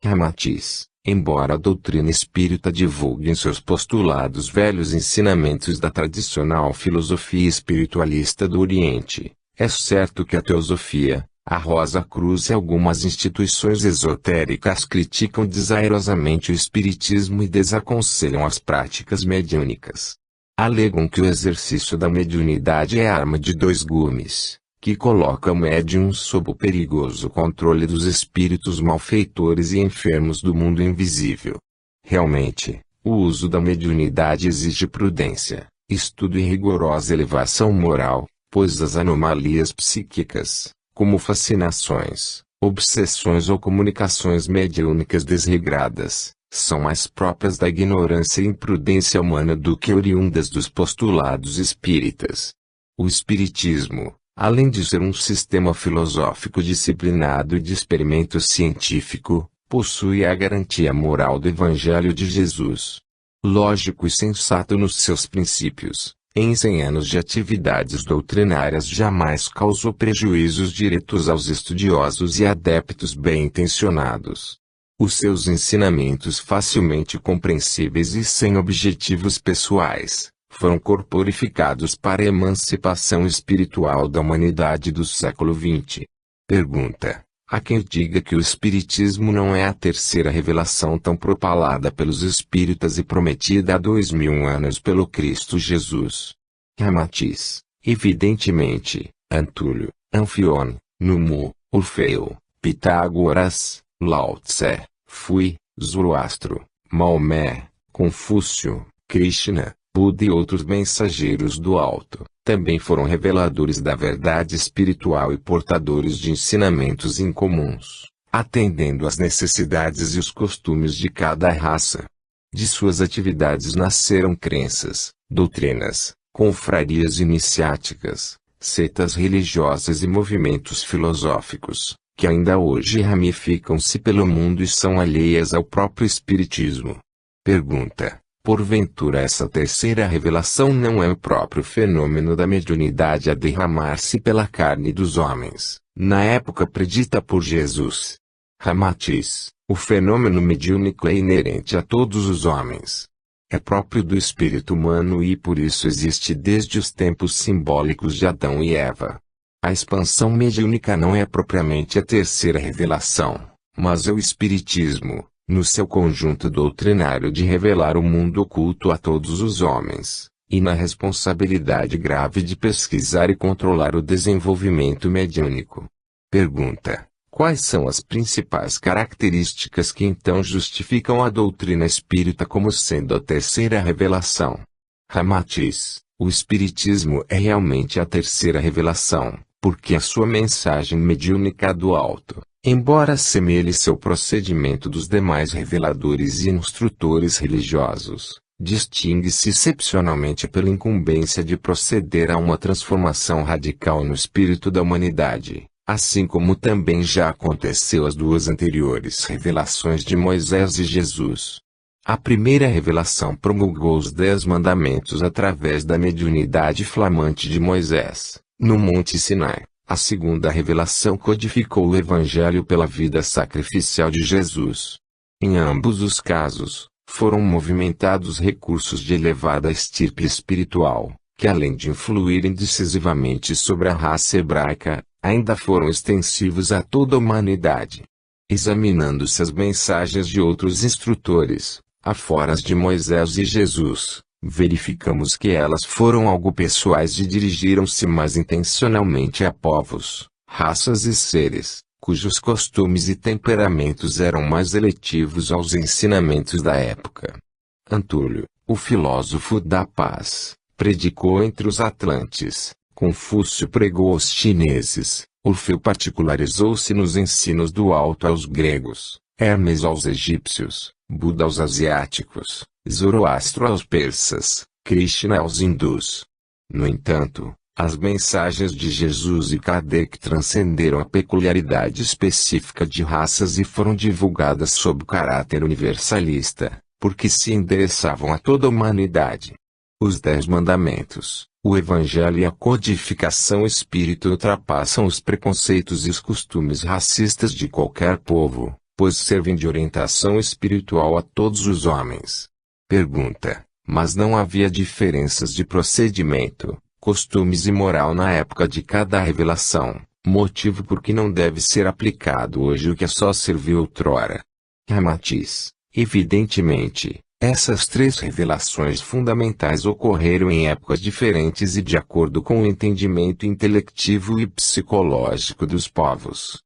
Ramatiz: embora a doutrina espírita divulgue em seus postulados velhos ensinamentos da tradicional filosofia espiritualista do Oriente, é certo que a teosofia, a Rosa Cruz e algumas instituições esotéricas criticam desairosamente o espiritismo e desaconselham as práticas mediúnicas. Alegam que o exercício da mediunidade é arma de dois gumes, que coloca o médium sob o perigoso controle dos espíritos malfeitores e enfermos do mundo invisível. Realmente, o uso da mediunidade exige prudência, estudo e rigorosa elevação moral, pois as anomalias psíquicas, como fascinações, Obsessões ou comunicações mediúnicas desregradas são mais próprias da ignorância e imprudência humana do que oriundas dos postulados espíritas. O espiritismo, além de ser um sistema filosófico disciplinado e de experimento científico, possui a garantia moral do Evangelho de Jesus. Lógico e sensato nos seus princípios, em 100 anos de atividades doutrinárias jamais causou prejuízos diretos aos estudiosos e adeptos bem-intencionados. Os seus ensinamentos facilmente compreensíveis e sem objetivos pessoais, foram corporificados para a emancipação espiritual da humanidade do século XX. Pergunta: há quem diga que o Espiritismo não é a terceira revelação tão propalada pelos espíritas e prometida há 2000 anos pelo Cristo Jesus. Ramatiz: evidentemente, Antúlio, Anfione, Numu, Orfeu, Pitágoras, Lao Tse, Fui, Zoroastro, Maomé, Confúcio, Krishna, Buda e outros mensageiros do alto, também foram reveladores da verdade espiritual e portadores de ensinamentos incomuns, atendendo às necessidades e os costumes de cada raça. De suas atividades nasceram crenças, doutrinas, confrarias iniciáticas, seitas religiosas e movimentos filosóficos, que ainda hoje ramificam-se pelo mundo e são alheias ao próprio Espiritismo. Pergunta: porventura essa terceira revelação não é o próprio fenômeno da mediunidade a derramar-se pela carne dos homens, na época predita por Jesus? Ramatiz: o fenômeno mediúnico é inerente a todos os homens. É próprio do espírito humano e por isso existe desde os tempos simbólicos de Adão e Eva. A expansão mediúnica não é propriamente a terceira revelação, mas é o Espiritismo, no seu conjunto doutrinário de revelar o mundo oculto a todos os homens, e na responsabilidade grave de pesquisar e controlar o desenvolvimento mediúnico. Pergunta: quais são as principais características que então justificam a doutrina espírita como sendo a terceira revelação? Ramatiz: o Espiritismo é realmente a terceira revelação, porque a sua mensagem mediúnica do alto, embora assemelhe seu procedimento dos demais reveladores e instrutores religiosos, distingue-se excepcionalmente pela incumbência de proceder a uma transformação radical no espírito da humanidade, assim como também já aconteceu às duas anteriores revelações de Moisés e Jesus. A primeira revelação promulgou os 10 mandamentos através da mediunidade flamante de Moisés, no Monte Sinai. A segunda revelação codificou o Evangelho pela vida sacrificial de Jesus. Em ambos os casos, foram movimentados recursos de elevada estirpe espiritual, que além de influírem decisivamente sobre a raça hebraica, ainda foram extensivos a toda a humanidade. Examinando-se as mensagens de outros instrutores, afora as de Moisés e Jesus, verificamos que elas foram algo pessoais e dirigiram-se mais intencionalmente a povos, raças e seres, cujos costumes e temperamentos eram mais eletivos aos ensinamentos da época. Antúlio, o filósofo da paz, predicou entre os atlantes, Confúcio pregou aos chineses, Orfeu particularizou-se nos ensinos do alto aos gregos, Hermes aos egípcios, Buda aos asiáticos, Zoroastro aos persas, Krishna aos hindus. No entanto, as mensagens de Jesus e Kardec transcenderam a peculiaridade específica de raças e foram divulgadas sob caráter universalista, porque se endereçavam a toda a humanidade. Os 10 mandamentos, o Evangelho e a codificação espírita ultrapassam os preconceitos e os costumes racistas de qualquer povo, pois servem de orientação espiritual a todos os homens. Pergunta: mas não havia diferenças de procedimento, costumes e moral na época de cada revelação, motivo por que não deve ser aplicado hoje o que só serviu outrora? Ramatiz: evidentemente, essas 3 revelações fundamentais ocorreram em épocas diferentes e de acordo com o entendimento intelectivo e psicológico dos povos.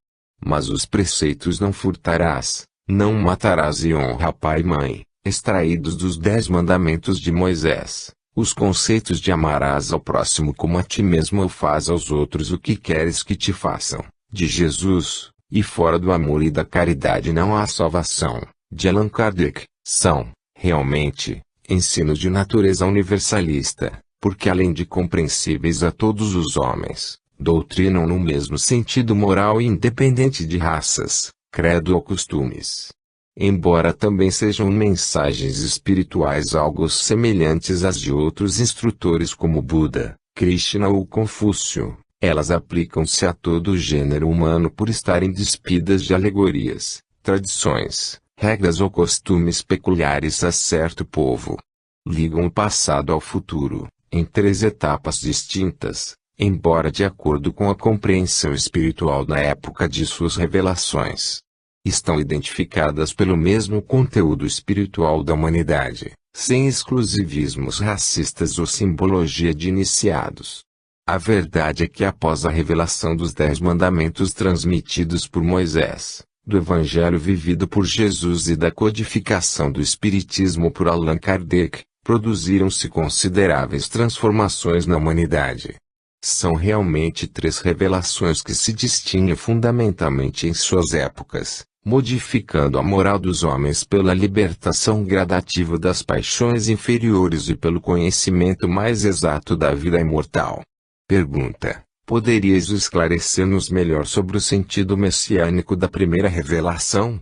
Mas os preceitos não furtarás, não matarás e honra pai e mãe, extraídos dos 10 mandamentos de Moisés, os conceitos de amarás ao próximo como a ti mesmo ou faz aos outros o que queres que te façam, de Jesus, e fora do amor e da caridade não há salvação, de Allan Kardec, são, realmente, ensinos de natureza universalista, porque além de compreensíveis a todos os homens, doutrinam no mesmo sentido moral e independente de raças, credo ou costumes. Embora também sejam mensagens espirituais algo semelhantes às de outros instrutores como Buda, Krishna ou Confúcio, elas aplicam-se a todo o gênero humano por estarem despidas de alegorias, tradições, regras ou costumes peculiares a certo povo. Ligam o passado ao futuro, em 3 etapas distintas, embora de acordo com a compreensão espiritual da época de suas revelações. Estão identificadas pelo mesmo conteúdo espiritual da humanidade, sem exclusivismos racistas ou simbologia de iniciados. A verdade é que após a revelação dos 10 mandamentos transmitidos por Moisés, do Evangelho vivido por Jesus e da codificação do Espiritismo por Allan Kardec, produziram-se consideráveis transformações na humanidade. São realmente 3 revelações que se distinguem fundamentalmente em suas épocas, modificando a moral dos homens pela libertação gradativa das paixões inferiores e pelo conhecimento mais exato da vida imortal. Pergunta: poderias esclarecer-nos melhor sobre o sentido messiânico da primeira revelação?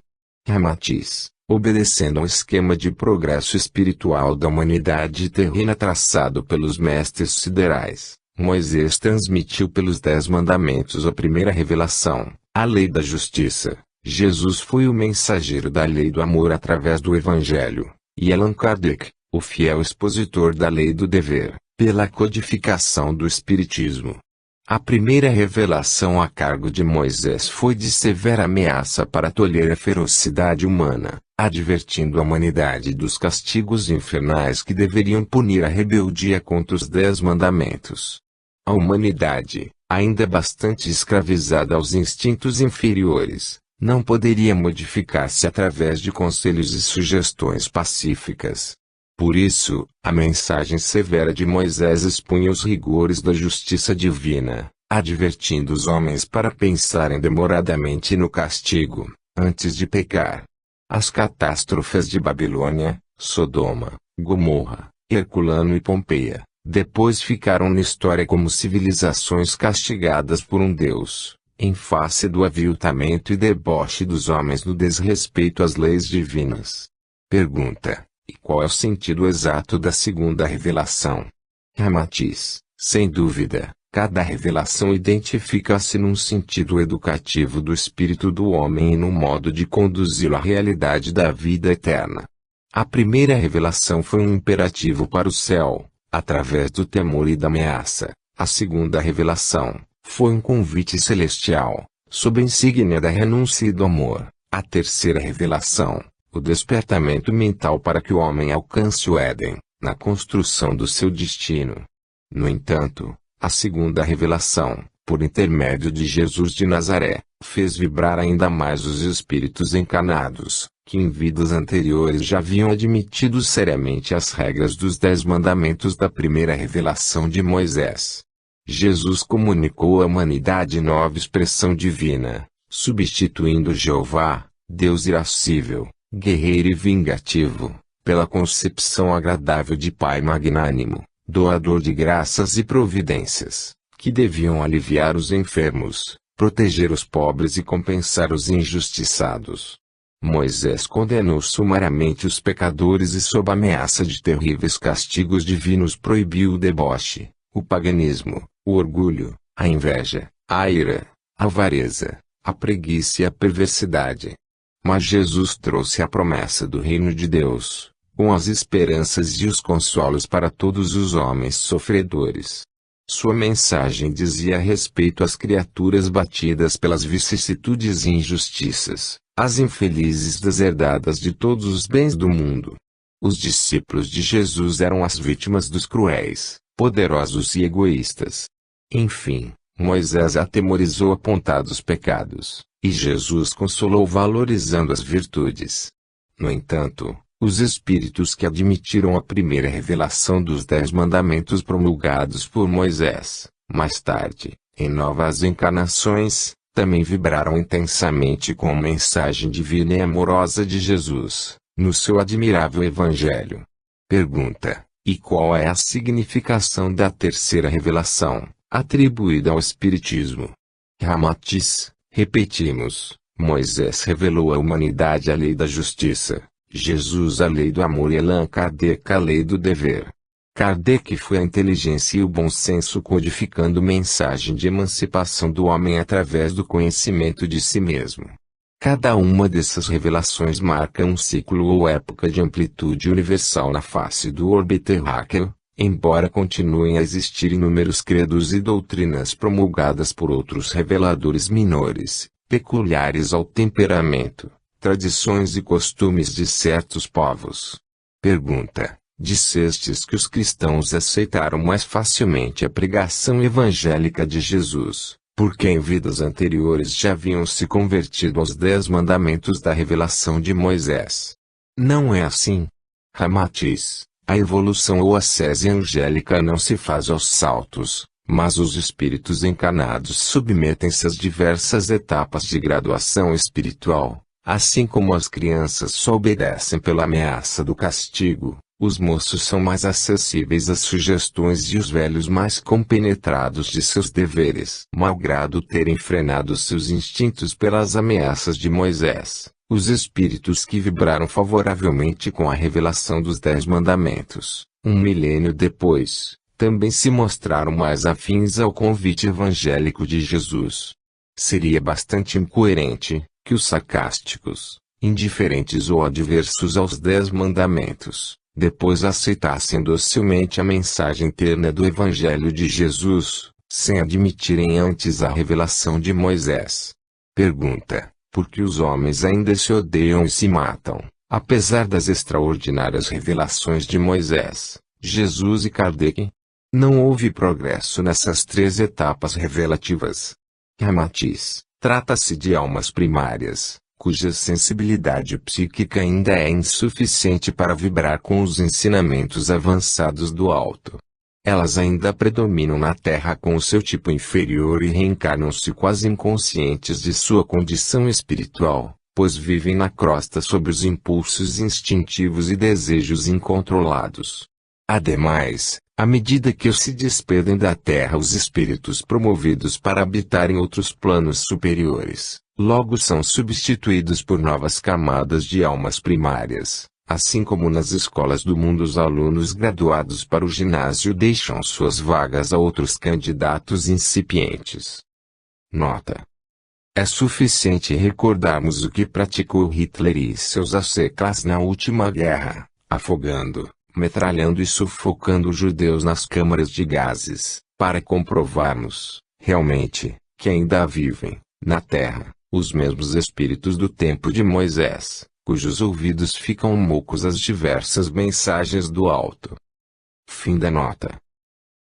Ramatiz: obedecendo ao esquema de progresso espiritual da humanidade terrena traçado pelos mestres siderais, Moisés transmitiu pelos 10 mandamentos a primeira revelação, a lei da justiça. Jesus foi o mensageiro da lei do amor através do Evangelho, e Allan Kardec, o fiel expositor da lei do dever, pela codificação do Espiritismo. A primeira revelação a cargo de Moisés foi de severa ameaça para tolher a ferocidade humana, advertindo a humanidade dos castigos infernais que deveriam punir a rebeldia contra os 10 mandamentos. A humanidade, ainda bastante escravizada aos instintos inferiores, não poderia modificar-se através de conselhos e sugestões pacíficas. Por isso, a mensagem severa de Moisés expunha os rigores da justiça divina, advertindo os homens para pensarem demoradamente no castigo, antes de pecar. As catástrofes de Babilônia, Sodoma, Gomorra, Herculano e Pompeia, depois ficaram na história como civilizações castigadas por um Deus, em face do aviltamento e deboche dos homens no desrespeito às leis divinas. Pergunta: e qual é o sentido exato da segunda revelação? Ramatiz: sem dúvida, cada revelação identifica-se num sentido educativo do espírito do homem e no modo de conduzi-lo à realidade da vida eterna. A primeira revelação foi um imperativo para o céu, através do temor e da ameaça. A segunda revelação foi um convite celestial, sob a insígnia da renúncia e do amor. A terceira revelação, o despertamento mental para que o homem alcance o Éden, na construção do seu destino. No entanto, a segunda revelação, por intermédio de Jesus de Nazaré, fez vibrar ainda mais os espíritos encarnados, que em vidas anteriores já haviam admitido seriamente as regras dos 10 mandamentos da primeira revelação de Moisés. Jesus comunicou à humanidade nova expressão divina, substituindo Jeová, Deus irascível, guerreiro e vingativo, pela concepção agradável de Pai magnânimo, doador de graças e providências, que deviam aliviar os enfermos, proteger os pobres e compensar os injustiçados. Moisés condenou sumariamente os pecadores e sob ameaça de terríveis castigos divinos proibiu o deboche, o paganismo, o orgulho, a inveja, a ira, a avareza, a preguiça e a perversidade. Mas Jesus trouxe a promessa do reino de Deus, com as esperanças e os consolos para todos os homens sofredores. Sua mensagem dizia respeito às criaturas batidas pelas vicissitudes e injustiças, às infelizes deserdadas de todos os bens do mundo. Os discípulos de Jesus eram as vítimas dos cruéis, poderosos e egoístas. Enfim, Moisés atemorizou apontados pecados, e Jesus consolou valorizando as virtudes. No entanto, os espíritos que admitiram a primeira revelação dos 10 mandamentos promulgados por Moisés, mais tarde, em novas encarnações, também vibraram intensamente com a mensagem divina e amorosa de Jesus, no seu admirável Evangelho. Pergunta: e qual é a significação da terceira revelação, atribuída ao Espiritismo? Ramatiz, repetimos, Moisés revelou à humanidade a lei da justiça, Jesus a lei do amor e Allan Kardec a lei do dever. Kardec foi a inteligência e o bom senso codificando mensagem de emancipação do homem através do conhecimento de si mesmo. Cada uma dessas revelações marca um ciclo ou época de amplitude universal na face do orbe terráqueo, embora continuem a existir inúmeros credos e doutrinas promulgadas por outros reveladores menores, peculiares ao temperamento, tradições e costumes de certos povos. Pergunta: dissestes que os cristãos aceitaram mais facilmente a pregação evangélica de Jesus, porque em vidas anteriores já haviam se convertido aos 10 mandamentos da revelação de Moisés. Não é assim. Ramatiz, a evolução ou ascese angélica não se faz aos saltos, mas os espíritos encarnados submetem-se às diversas etapas de graduação espiritual, assim como as crianças só obedecem pela ameaça do castigo. Os moços são mais acessíveis às sugestões e os velhos mais compenetrados de seus deveres. Malgrado terem frenado seus instintos pelas ameaças de Moisés, os espíritos que vibraram favoravelmente com a revelação dos 10 mandamentos, um milênio depois, também se mostraram mais afins ao convite evangélico de Jesus. Seria bastante incoerente que os sarcásticos, indiferentes ou adversos aos 10 mandamentos, depois aceitassem docilmente a mensagem terna do Evangelho de Jesus, sem admitirem antes a revelação de Moisés. Pergunta: por que os homens ainda se odeiam e se matam, apesar das extraordinárias revelações de Moisés, Jesus e Kardec? Não houve progresso nessas 3 etapas revelativas. Ramatiz, trata-se de almas primárias, cuja sensibilidade psíquica ainda é insuficiente para vibrar com os ensinamentos avançados do alto. Elas ainda predominam na Terra com o seu tipo inferior e reencarnam-se quase inconscientes de sua condição espiritual, pois vivem na crosta sob os impulsos instintivos e desejos incontrolados. Ademais, à medida que se despedem da Terra os espíritos promovidos para habitar em outros planos superiores, logo são substituídos por novas camadas de almas primárias, assim como nas escolas do mundo os alunos graduados para o ginásio deixam suas vagas a outros candidatos incipientes. Nota: é suficiente recordarmos o que praticou Hitler e seus asseclas na última guerra, afogando, metralhando e sufocando os judeus nas câmaras de gases, para comprovarmos, realmente, que ainda vivem, na Terra, os mesmos espíritos do tempo de Moisés, cujos ouvidos ficam moucos às diversas mensagens do alto. Fim da nota.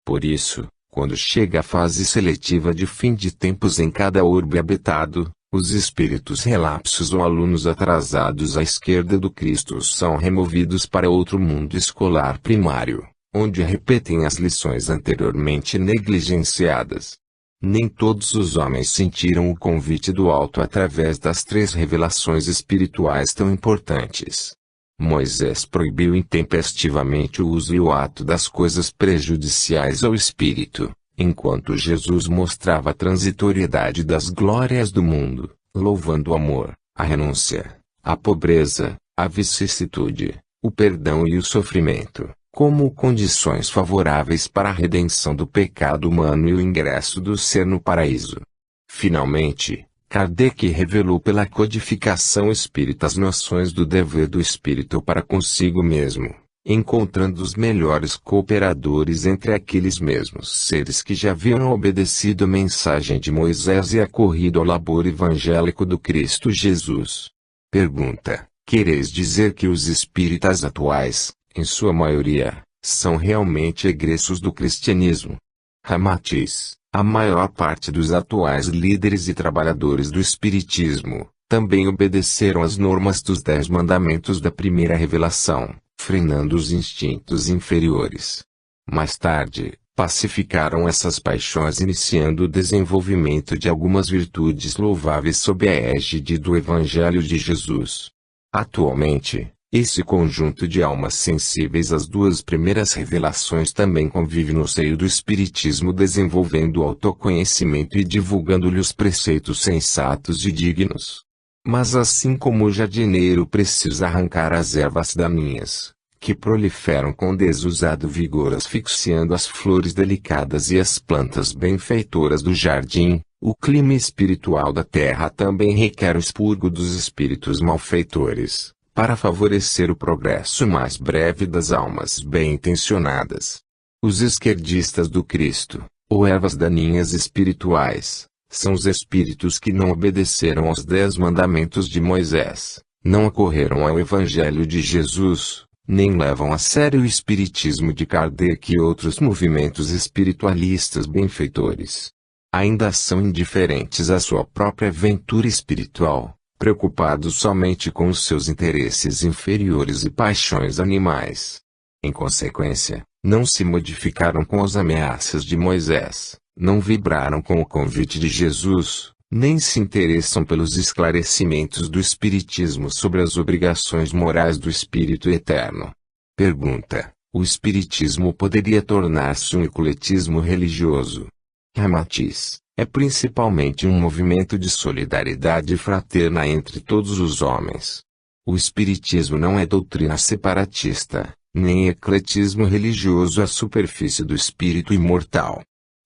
Por isso, quando chega a fase seletiva de fim de tempos em cada orbe habitado, os espíritos relapsos ou alunos atrasados à esquerda do Cristo são removidos para outro mundo escolar primário, onde repetem as lições anteriormente negligenciadas. Nem todos os homens sentiram o convite do alto através das 3 revelações espirituais tão importantes. Moisés proibiu intempestivamente o uso e o ato das coisas prejudiciais ao espírito, enquanto Jesus mostrava a transitoriedade das glórias do mundo, louvando o amor, a renúncia, a pobreza, a vicissitude, o perdão e o sofrimento, como condições favoráveis para a redenção do pecado humano e o ingresso do ser no paraíso. Finalmente, Kardec revelou pela codificação espírita as noções do dever do espírito para consigo mesmo, encontrando os melhores cooperadores entre aqueles mesmos seres que já haviam obedecido a mensagem de Moisés e acorrido ao labor evangélico do Cristo Jesus. Pergunta: quereis dizer que os espíritas atuais, em sua maioria, são realmente egressos do cristianismo? Ramatiz: a maior parte dos atuais líderes e trabalhadores do espiritismo, também obedeceram às normas dos 10 mandamentos da primeira revelação, frenando os instintos inferiores. Mais tarde, pacificaram essas paixões iniciando o desenvolvimento de algumas virtudes louváveis sob a égide do Evangelho de Jesus. Atualmente, esse conjunto de almas sensíveis às duas primeiras revelações também convive no seio do Espiritismo, desenvolvendo o autoconhecimento e divulgando-lhe os preceitos sensatos e dignos. Mas assim como o jardineiro precisa arrancar as ervas daninhas, que proliferam com desusado vigor asfixiando as flores delicadas e as plantas benfeitoras do jardim, o clima espiritual da terra também requer o expurgo dos espíritos malfeitores, para favorecer o progresso mais breve das almas bem-intencionadas. Os esquerdistas do Cristo, ou ervas daninhas espirituais, são os espíritos que não obedeceram aos 10 mandamentos de Moisés, não acorreram ao Evangelho de Jesus, nem levam a sério o espiritismo de Kardec e outros movimentos espiritualistas benfeitores. Ainda são indiferentes à sua própria aventura espiritual, preocupados somente com os seus interesses inferiores e paixões animais. Em consequência, não se modificaram com as ameaças de Moisés, não vibraram com o convite de Jesus, nem se interessam pelos esclarecimentos do Espiritismo sobre as obrigações morais do Espírito Eterno. Pergunta: o Espiritismo poderia tornar-se um ecletismo religioso? Ramatiz: é principalmente um movimento de solidariedade fraterna entre todos os homens. O Espiritismo não é doutrina separatista, nem ecletismo religioso à superfície do espírito imortal.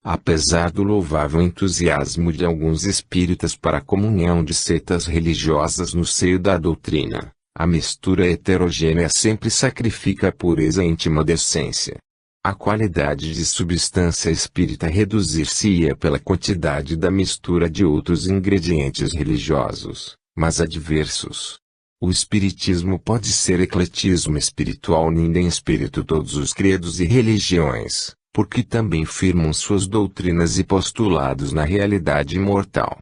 Apesar do louvável entusiasmo de alguns espíritas para a comunhão de seitas religiosas no seio da doutrina, a mistura heterogênea sempre sacrifica a pureza íntima da essência. A qualidade de substância espírita reduzir-se-ia pela quantidade da mistura de outros ingredientes religiosos, mas adversos. O espiritismo pode ser ecletismo espiritual unindo em espírito todos os credos e religiões, porque também firmam suas doutrinas e postulados na realidade imortal.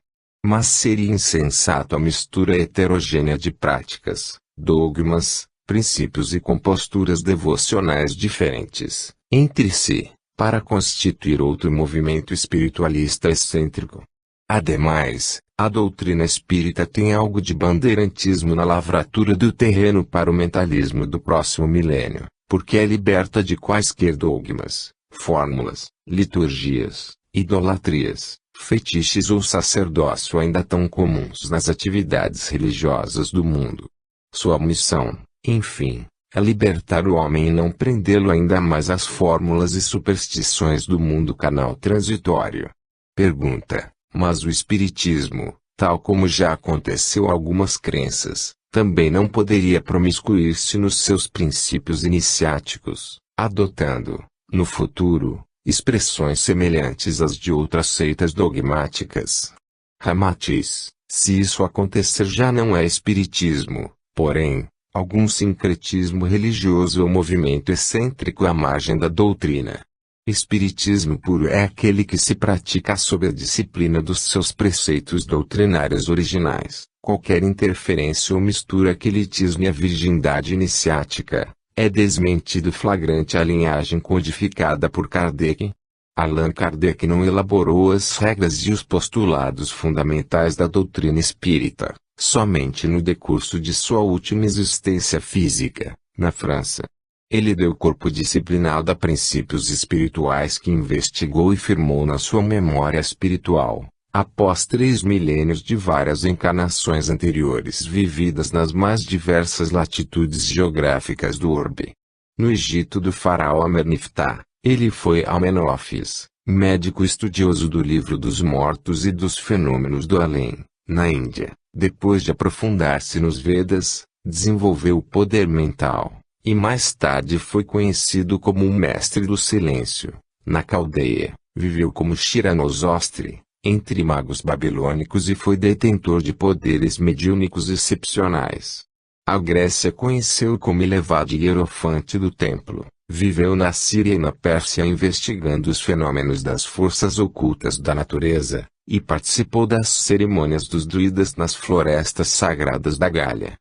Mas seria insensato a mistura heterogênea de práticas, dogmas, princípios e composturas devocionais diferentes, entre si, para constituir outro movimento espiritualista excêntrico. Ademais, a doutrina espírita tem algo de bandeirantismo na lavratura do terreno para o mentalismo do próximo milênio, porque é liberta de quaisquer dogmas, fórmulas, liturgias, idolatrias, fetiches ou sacerdócio ainda tão comuns nas atividades religiosas do mundo. Sua missão, enfim, é libertar o homem e não prendê-lo ainda mais às fórmulas e superstições do mundo canal transitório. Pergunta: mas o espiritismo, tal como já aconteceu a algumas crenças, também não poderia promiscuir-se nos seus princípios iniciáticos, adotando, no futuro, expressões semelhantes às de outras seitas dogmáticas? Ramatiz: se isso acontecer já não é espiritismo, porém, algum sincretismo religioso ou movimento excêntrico à margem da doutrina. Espiritismo puro é aquele que se pratica sob a disciplina dos seus preceitos doutrinários originais. Qualquer interferência ou mistura que litisme a virgindade iniciática, é desmentido flagrante a linhagem codificada por Kardec. Allan Kardec não elaborou as regras e os postulados fundamentais da doutrina espírita, somente no decurso de sua última existência física, na França. Ele deu corpo disciplinado a princípios espirituais que investigou e firmou na sua memória espiritual, após 3 milênios de várias encarnações anteriores vividas nas mais diversas latitudes geográficas do orbe. No Egito do faraó Ameneftá, ele foi Amenófis, médico estudioso do livro dos mortos e dos fenômenos do além. Na Índia, depois de aprofundar-se nos Vedas, desenvolveu o poder mental, e mais tarde foi conhecido como um mestre do silêncio. Na Caldeia, viveu como Shiranosostri, entre magos babilônicos e foi detentor de poderes mediúnicos excepcionais. A Grécia conheceu como elevado hierofante do templo, viveu na Síria e na Pérsia investigando os fenômenos das forças ocultas da natureza, e participou das cerimônias dos druidas nas florestas sagradas da Gália.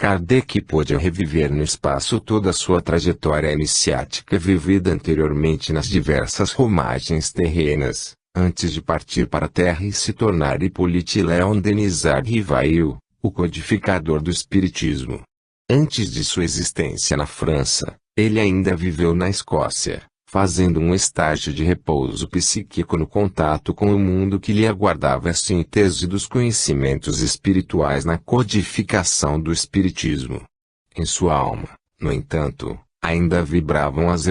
Kardec pôde reviver no espaço toda a sua trajetória iniciática vivida anteriormente nas diversas romagens terrenas, antes de partir para a Terra e se tornar Hippolyte Léon Denis Rivail, o codificador do Espiritismo. Antes de sua existência na França, ele ainda viveu na Escócia, fazendo um estágio de repouso psíquico no contato com o mundo que lhe aguardava a síntese dos conhecimentos espirituais na codificação do Espiritismo. Em sua alma, no entanto, ainda vibravam as